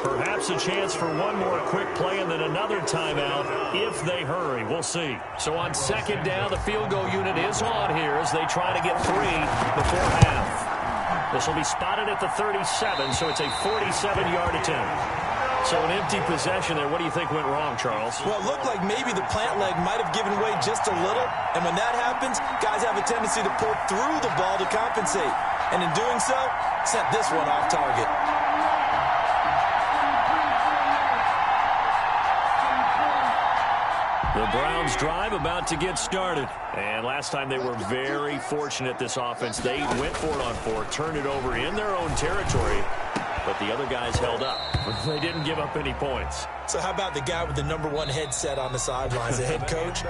Perhaps a chance for one more quick play and then another timeout if they hurry. We'll see. So on second down, the field goal unit is on here as they try to get 3 before half. This will be spotted at the 37, so it's a 47-yard attempt. So an empty possession there. What do you think went wrong, Charles? Well, it looked like maybe the plant leg might have given way just a little. And when that happens, guys have a tendency to pull through the ball to compensate. And in doing so, sent this one off target. The Browns drive about to get started. And last time they were very fortunate, this offense. They went for it on 4, turned it over in their own territory. But the other guys held up. They didn't give up any points. So how about the guy with the #1 headset on the sidelines, the head coach?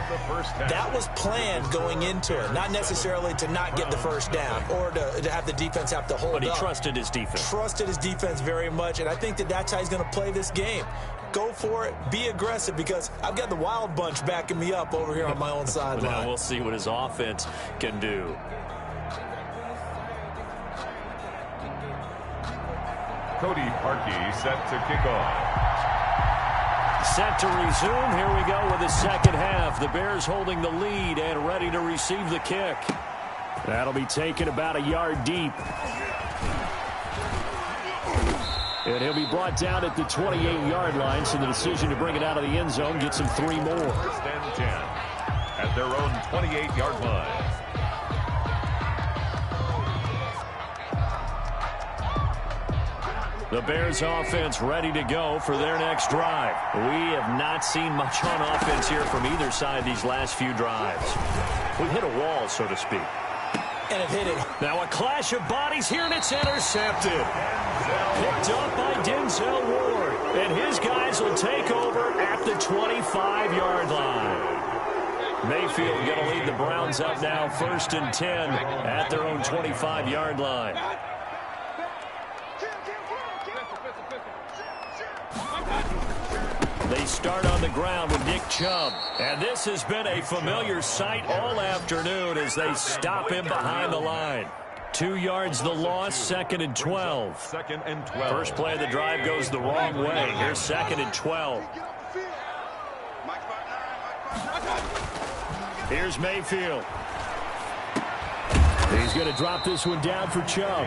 That was planned going into it. Not necessarily to not get the first down or to have the defense have to hold up. But he trusted his defense. Trusted his defense very much, and I think that's how he's going to play this game. Go for it. Be aggressive, because I've got the Wild Bunch backing me up over here on my own sideline. Now we'll see what his offense can do. Cody Parkey set to kick off. Set to resume. Here we go with the second half. The Bears holding the lead and ready to receive the kick. That'll be taken about a yard deep. And he'll be brought down at the 28-yard line, so the decision to bring it out of the end zone gets him 3 more. First and 10 at their own 28-yard line. The Bears offense ready to go for their next drive. We have not seen much on offense here from either side these last few drives. We've hit a wall, so to speak. And it hit it. Now a clash of bodies here, and it's intercepted. Picked up by Denzel Ward. And his guys will take over at the 25-yard line. Mayfield going to lead the Browns up now, 1st and 10 at their own 25-yard line. They start on the ground with Nick Chubb. And this has been a familiar sight all afternoon as they stop him behind the line. 2 yards the loss, 2nd and 12. 2nd and 12. First play of the drive goes the wrong way. Here's 2nd and 12. Here's Mayfield. He's going to drop this one down for Chubb.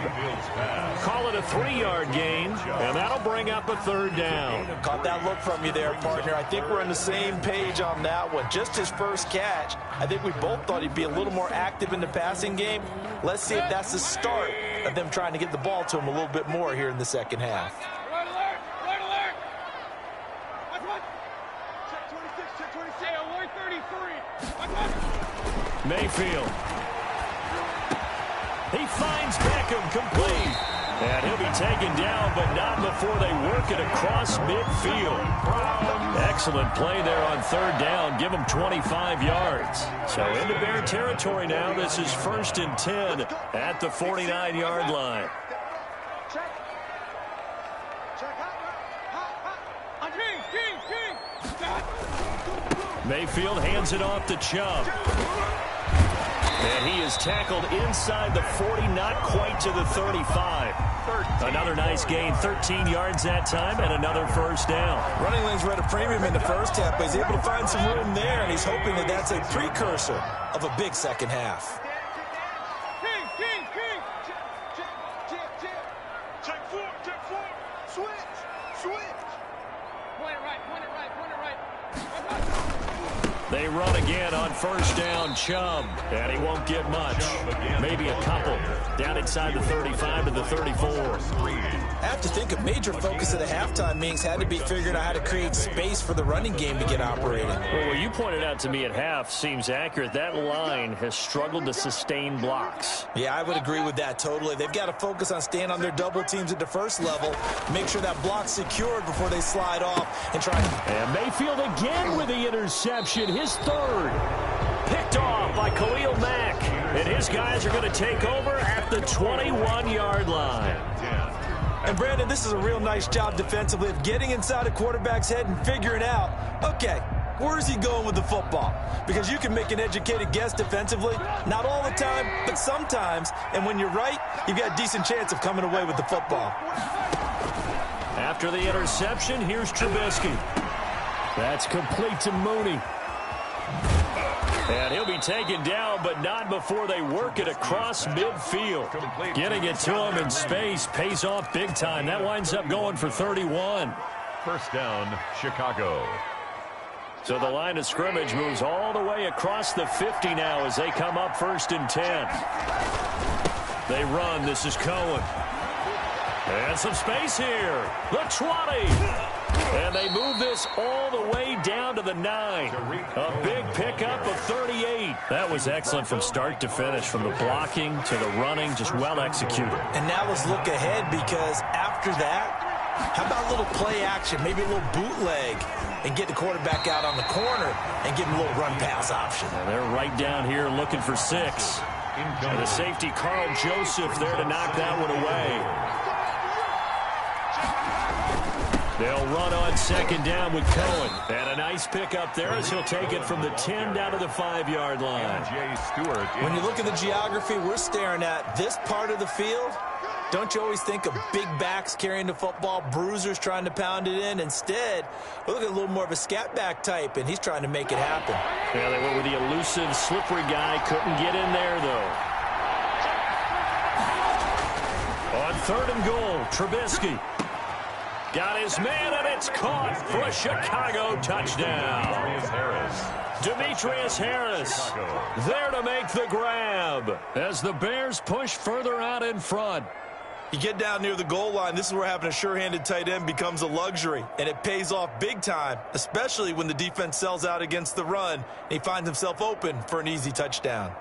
Call it a 3-yard gain, and that'll bring up a 3rd down. Caught that look from you there, partner. I think we're on the same page on that one. Just his first catch. I think we both thought he'd be a little more active in the passing game. Let's see if that's the start of them trying to get the ball to him a little bit more here in the second half. Red alert! Red alert! Watch one! Check 26, check 26. Hey, alert 33. Watch one. Mayfield. He finds Beckham complete. And he'll be taken down, but not before they work it across midfield. Excellent play there on 3rd down. Give him 25 yards. So into Bear territory now. This is 1st and 10 at the 49-yard line. Check. Check. Hot. King. Mayfield hands it off to Chubb. And he is tackled inside the 40, not quite to the 35. Another nice gain, 13 yards that time, and another 1st down. Running lanes were at a premium in the first half, but he's able to find some room there, and he's hoping that that's a precursor of a big second half. King. Check 4. Switch. Point it right. They run again on 1st down, Chubb, and he won't get much, maybe a couple. Down inside the 35 to the 34. I have to think a major focus of the halftime meetings had to be figuring out how to create space for the running game to get operating. Well, what you pointed out to me at half seems accurate. That line has struggled to sustain blocks. Yeah, I would agree with that totally. They've got to focus on staying on their double teams at the first level, make sure that block's secured before they slide off and try. And Mayfield again with the interception, his third. Picked off by Khalil Mack. And his guys are going to take over at the 21-yard line. And, Brandon, this is a real nice job defensively of getting inside a quarterback's head and figuring out, okay, where is he going with the football? Because you can make an educated guess defensively, not all the time, but sometimes. And when you're right, you've got a decent chance of coming away with the football. After the interception, here's Trubisky. That's complete to Mooney. And he'll be taken down, but not before they work it across midfield. Getting it to him in space pays off big time. That winds up going for 31. First down, Chicago. So the line of scrimmage moves all the way across the 50 now as they come up 1st and 10. They run. This is Cohen. And some space here. The 20. And they move this all the way down to the 9. A big pickup of 38. That was excellent from start to finish, from the blocking to the running, just well executed. And now let's look ahead, because after that, how about a little play action, maybe a little bootleg, and get the quarterback out on the corner and give him a little run pass option. And they're right down here looking for 6. And the safety, Carl Joseph, there to knock that one away. They'll run on 2nd down with Cohen. And a nice pickup there as he'll take it from the 10 down to the 5-yard line. When you look at the geography we're staring at, this part of the field, don't you always think of big backs carrying the football, bruisers trying to pound it in? Instead, we're looking at a little more of a scat back type, and he's trying to make it happen. Yeah, they went with the elusive, slippery guy. Couldn't get in there, though. On 3rd and goal, Trubisky. Got his man, and it's caught for a Chicago touchdown. Demetrius Harris there to make the grab as the Bears push further out in front. You get down near the goal line, this is where having a sure-handed tight end becomes a luxury, and it pays off big time, especially when the defense sells out against the run, and he finds himself open for an easy touchdown.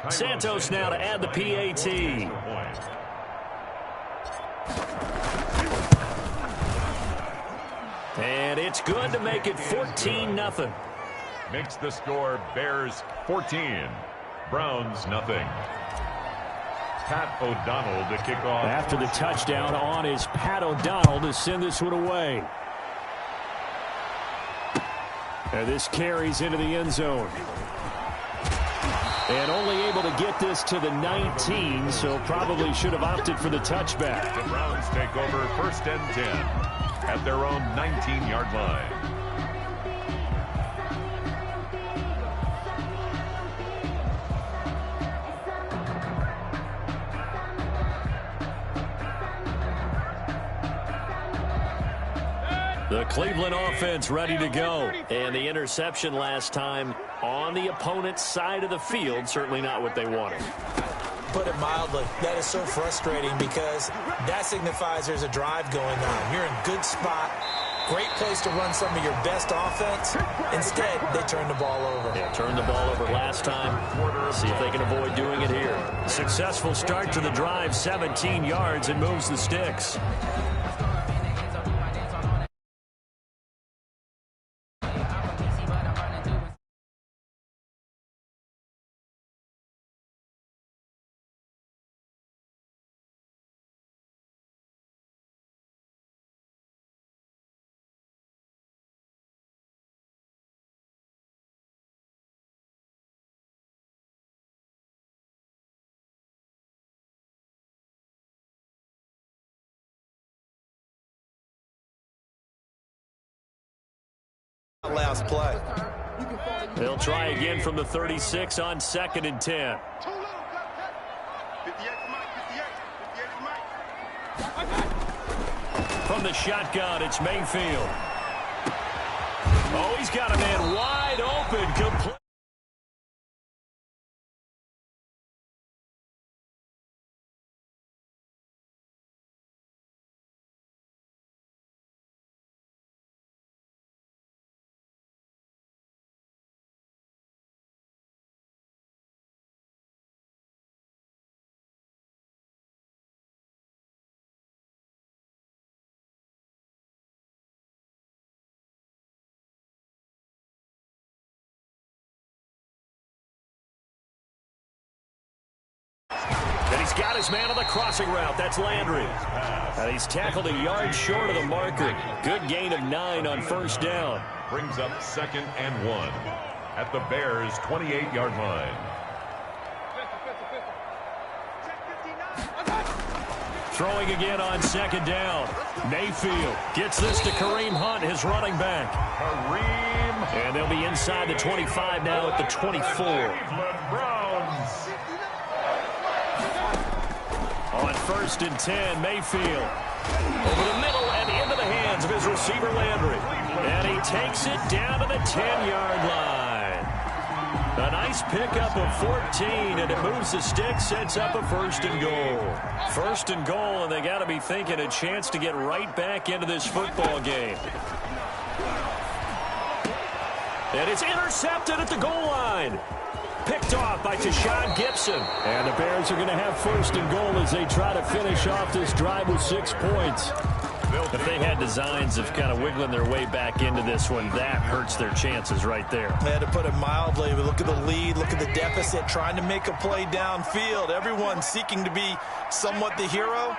Santos now to add the PAT. And it's good to make it 14-0. Makes the score Bears 14, Browns nothing. Pat O'Donnell to kick off. After the touchdown on is Pat O'Donnell to send this one away. And this carries into the end zone. And only able to get this to the 19, so probably should have opted for the touchback. The Browns take over 1st and 10 at their own 19-yard line. The Cleveland offense ready to go. And the interception last time on the opponent's side of the field, certainly not what they wanted. Put it mildly, that is so frustrating because that signifies there's a drive going on. You're in a good spot, great place to run some of your best offense. Instead, they turn the ball over. Yeah, turned the ball over last time. See if they can avoid doing it here. Successful start to the drive, 17 yards, and moves the sticks. Last play. They'll try again from the 36 on 2nd and 10. From the shotgun, it's Mayfield. Oh, he's got a man wide open. Complete. He's got his man on the crossing route. That's Landry. And he's tackled a yard short of the marker. Good gain of 9 on first down. Brings up 2nd and 1 at the Bears' 28-yard line. Throwing again on 2nd down. Mayfield gets this to Kareem Hunt, his running back. Kareem. And they'll be inside the 25 now at the 24. Browns. On 1st and 10, Mayfield. Over the middle and into the hands of his receiver, Landry. And he takes it down to the 10-yard line. A nice pickup of 14, and it moves the stick, sets up a 1st and goal. 1st and goal, and they got to be thinking a chance to get right back into this football game. And it's intercepted at the goal line. Picked off by Tashawn Gibson. And the Bears are going to have 1st and goal as they try to finish off this drive with 6 points. If they had designs of kind of wiggling their way back into this one, that hurts their chances right there. Man, to put it mildly, but look at the lead, look at the deficit, trying to make a play downfield. Everyone seeking to be somewhat the hero.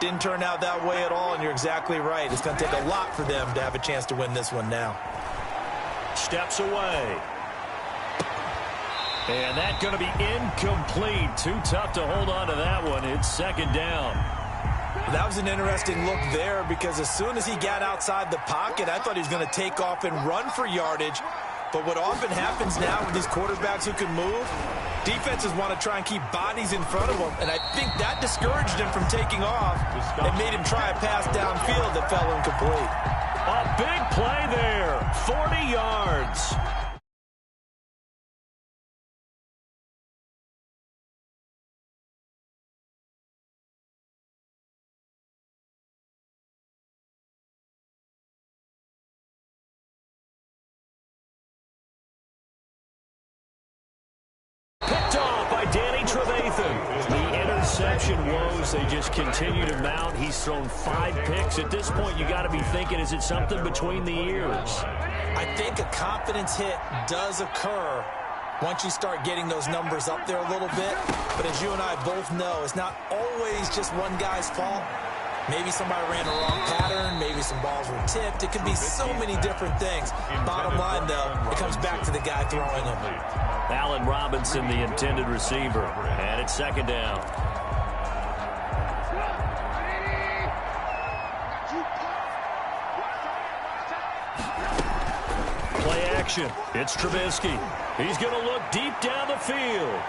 Didn't turn out that way at all, and you're exactly right. It's going to take a lot for them to have a chance to win this one now. Steps away. And that's going to be incomplete. Too tough to hold on to that one. It's 2nd down. That was an interesting look there because as soon as he got outside the pocket, I thought he was going to take off and run for yardage. But what often happens now with these quarterbacks who can move, defenses want to try and keep bodies in front of them. And I think that discouraged him from taking off and made him try a pass downfield that fell incomplete. A big play there. 40 yards. The interception woes, they just continue to mount. He's thrown 5 picks. At this point, you got to be thinking, is it something between the ears? I think a confidence hit does occur once you start getting those numbers up there a little bit. But as you and I both know, it's not always just one guy's fault. Maybe somebody ran a wrong pattern. Maybe some balls were tipped. It could be so many different things. Bottom line, though, it comes back to the guy throwing them. Allen Robinson, the intended receiver. And it's 2nd down. Play action. It's Trubisky. He's going to look deep down the field.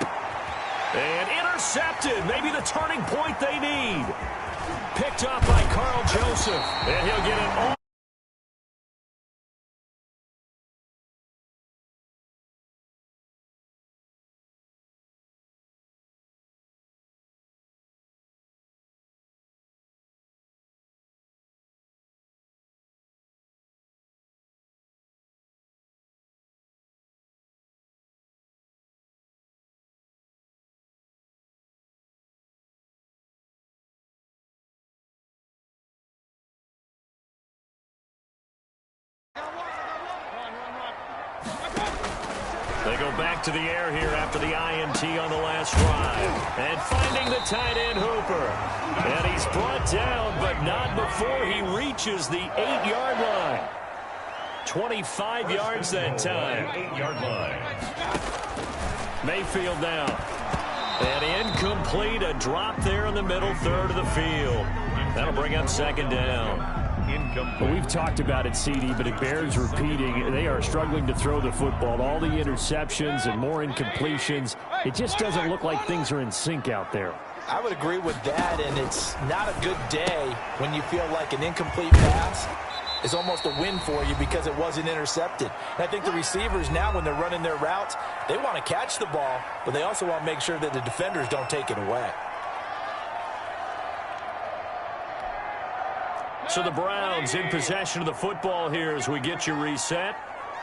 And intercepted. Maybe the turning point they need. Picked up by Carl Joseph. And he'll get it all. They go back to the air here after the INT on the last drive. And finding the tight end, Hooper. And he's brought down, but not before he reaches the 8-yard line. 25 yards that time. 8-yard line. Mayfield now. And incomplete, a drop there in the middle third of the field. That'll bring up 2nd down. Well, we've talked about it, CD, but it bears repeating. They are struggling to throw the football. All the interceptions and more incompletions. It just doesn't look like things are in sync out there. I would agree with that, and it's not a good day when you feel like an incomplete pass is almost a win for you because it wasn't intercepted. And I think the receivers now, when they're running their routes, they want to catch the ball, but they also want to make sure that the defenders don't take it away. So the Browns in possession of the football here as we get you reset.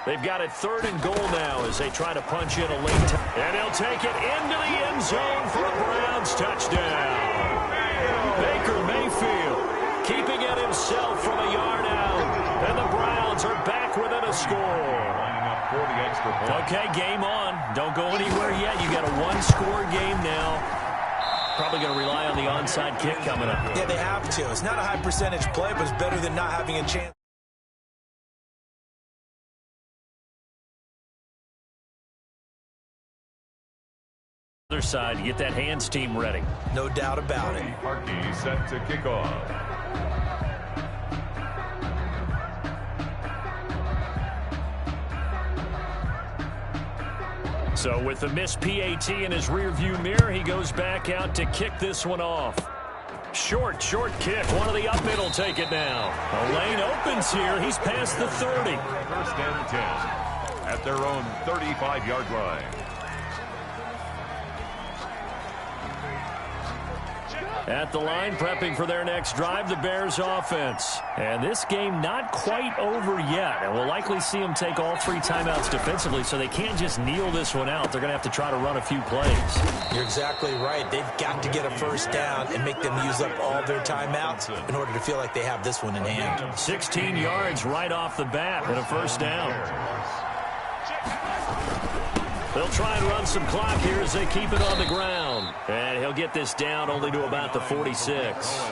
They've got it 3rd and goal now as they try to punch in a late time. And they'll take it into the end zone for a Browns touchdown. Baker Mayfield keeping it himself from a yard out. And the Browns are back within a score. Okay, game on. Don't go anywhere yet. You got a 1-score game now. Probably going to rely on the onside kick coming up. Yeah, they have to. It's not a high percentage play, but it's better than not having a chance. Other side to get that hands team ready. No doubt about it. Harkey set to kick off. So with the missed PAT in his rearview mirror, he goes back out to kick this one off. Short kick. One of the up mid will take it now. The lane opens here. He's past the 30. First and 10 at their own 35-yard line. At the line, prepping for their next drive, the Bears offense. And this game not quite over yet. And we'll likely see them take all 3 timeouts defensively, so they can't just kneel this one out. They're going to have to try to run a few plays. You're exactly right. They've got to get a first down and make them use up all their timeouts in order to feel like they have this one in hand. 16 yards right off the bat and a first down. They'll try and run some clock here as they keep it on the ground. And he'll get this down only to about the 46.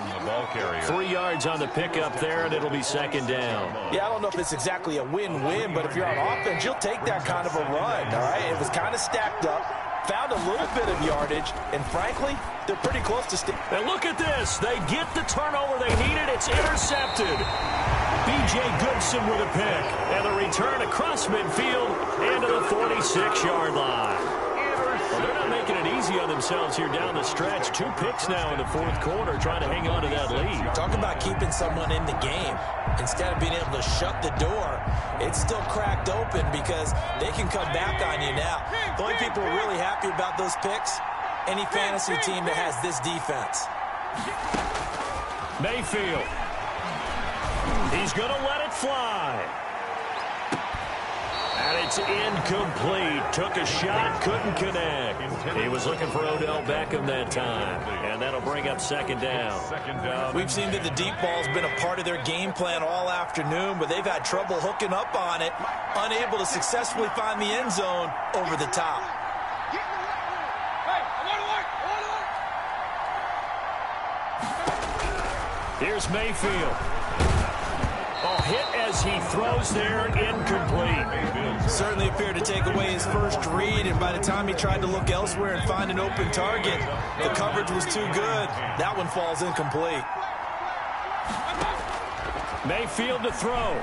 3 yards on the pickup there, and it'll be second down. Yeah, I don't know if it's exactly a win-win, but if you're on offense, you'll take that kind of a run, all right? It was kind of stacked up, found a little bit of yardage, and frankly, they're pretty close to stick. And look at this. They get the turnover they needed. It's intercepted. B.J. Goodson with a pick. And the return across midfield into the 46-yard line. Well, they're not making it easy on themselves here down the stretch. 2 picks now in the fourth quarter, trying to hang on to that lead. Talk about keeping someone in the game. Instead of being able to shut the door, it's still cracked open because they can come back on you now. The only people who are really happy about those picks, any fantasy team that has this defense. Mayfield. He's going to let it fly. And it's incomplete. Took a shot, couldn't connect. He was looking for Odell Beckham that time. And that'll bring up second down. We've seen that the deep ball's been a part of their game plan all afternoon, but they've had trouble hooking up on it, unable to successfully find the end zone over the top. Here's Mayfield. Oh, hit as he throws there, incomplete. Certainly appeared to take away his first read, and by the time he tried to look elsewhere and find an open target, the coverage was too good. That one falls incomplete. Mayfield to throw.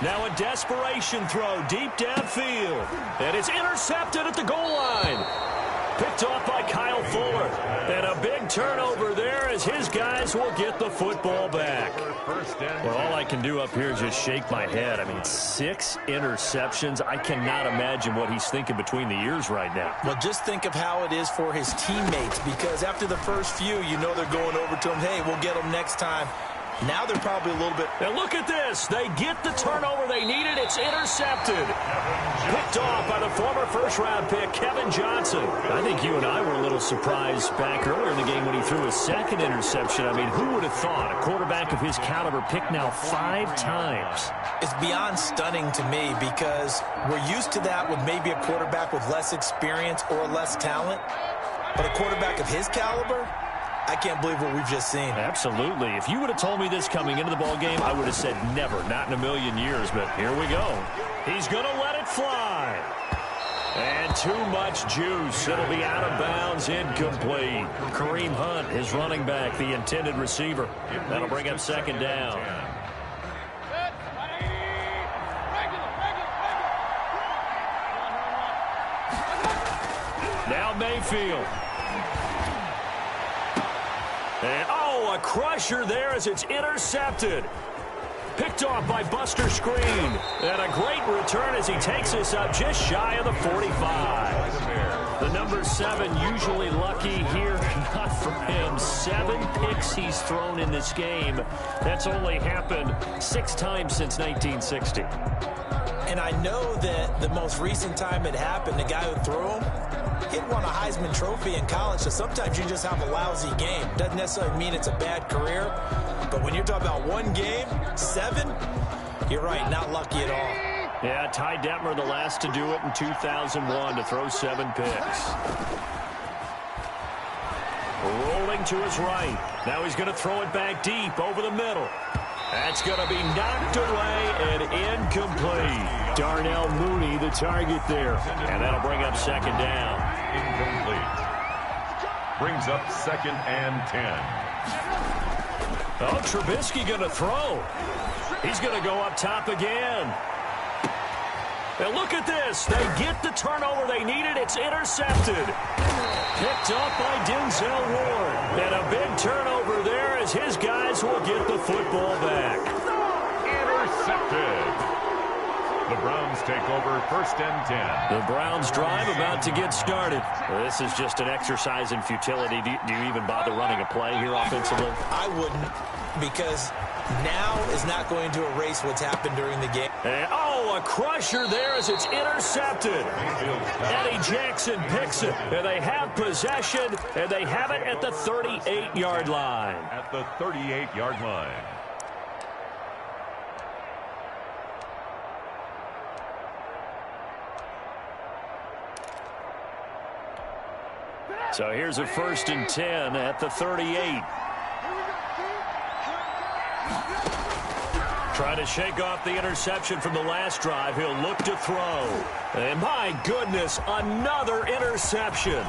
Now a desperation throw deep downfield. And it's intercepted at the goal line. Picked off by Kyle Fuller. And a big turnover there as his guys will get the football back. Well, all I can do up here is just shake my head. I mean, 6 interceptions. I cannot imagine what he's thinking between the ears right now. Well, just think of how it is for his teammates, because after the first few, you know they're going over to him, hey, we'll get them next time. Now they're probably a little bit... And look at this. They get the turnover they needed. It's intercepted. Picked off by the former first-round pick, Kevin Johnson. I think you and I were a little surprised back earlier in the game when he threw his second interception. I mean, who would have thought a quarterback of his caliber picked now 5 times? It's beyond stunning to me because we're used to that with maybe a quarterback with less experience or less talent. But a quarterback of his caliber... I can't believe what we've just seen. Absolutely. If you would have told me this coming into the ball game, I would have said never, not in a million years. But here we go. He's going to let it fly. And too much juice. It'll be out of bounds, incomplete. Kareem Hunt, his running back, the intended receiver. That'll bring up second down. Now Mayfield. And, oh, a crusher there as it's intercepted. Picked off by Buster Screen. And a great return as he takes us up just shy of the 45. The number 7 usually lucky here. Not for him. 7 picks he's thrown in this game. That's only happened 6 times since 1960. And I know that the most recent time it happened, the guy who threw him, he won a Heisman Trophy in college, so sometimes you just have a lousy game. Doesn't necessarily mean it's a bad career, but when you're talking about one game, 7, you're right, not lucky at all. Yeah, Ty Detmer, the last to do it in 2001, to throw 7 picks. Looking to his right. Now he's going to throw it back deep over the middle. That's going to be knocked away and incomplete. Darnell Mooney, the target there. And that'll bring up second down. Incomplete. Brings up 2nd and 10. Oh, Trubisky going to throw. He's going to go up top again. And look at this. They get the turnover they needed. It's intercepted. Picked up by Denzel Ward. And a big turnover there as his guys will get the football back. Intercepted. The Browns take over 1st and 10. The Browns drive about to get started. Well, this is just an exercise in futility. Do you even bother running a play here offensively? I wouldn't, because now is not going to erase what's happened during the game. And, oh, a crusher there as it's intercepted. Eddie Jackson picks it. And they have possession, and they have it at the 38-yard line. At the 38-yard line. So here's a 1st and 10 at the 38. Trying to shake off the interception from the last drive. He'll look to throw. And my goodness, another interception.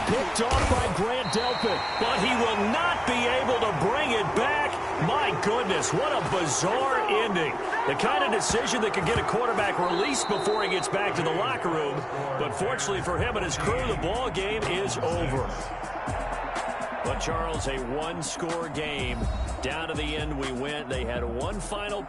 Picked off by Grant Delpit, but he will not be able to bring it back. My goodness, what a bizarre ending. The kind of decision that could get a quarterback released before he gets back to the locker room. But fortunately for him and his crew, the ball game is over. But, Charles, a one-score game. Down to the end we went. They had one final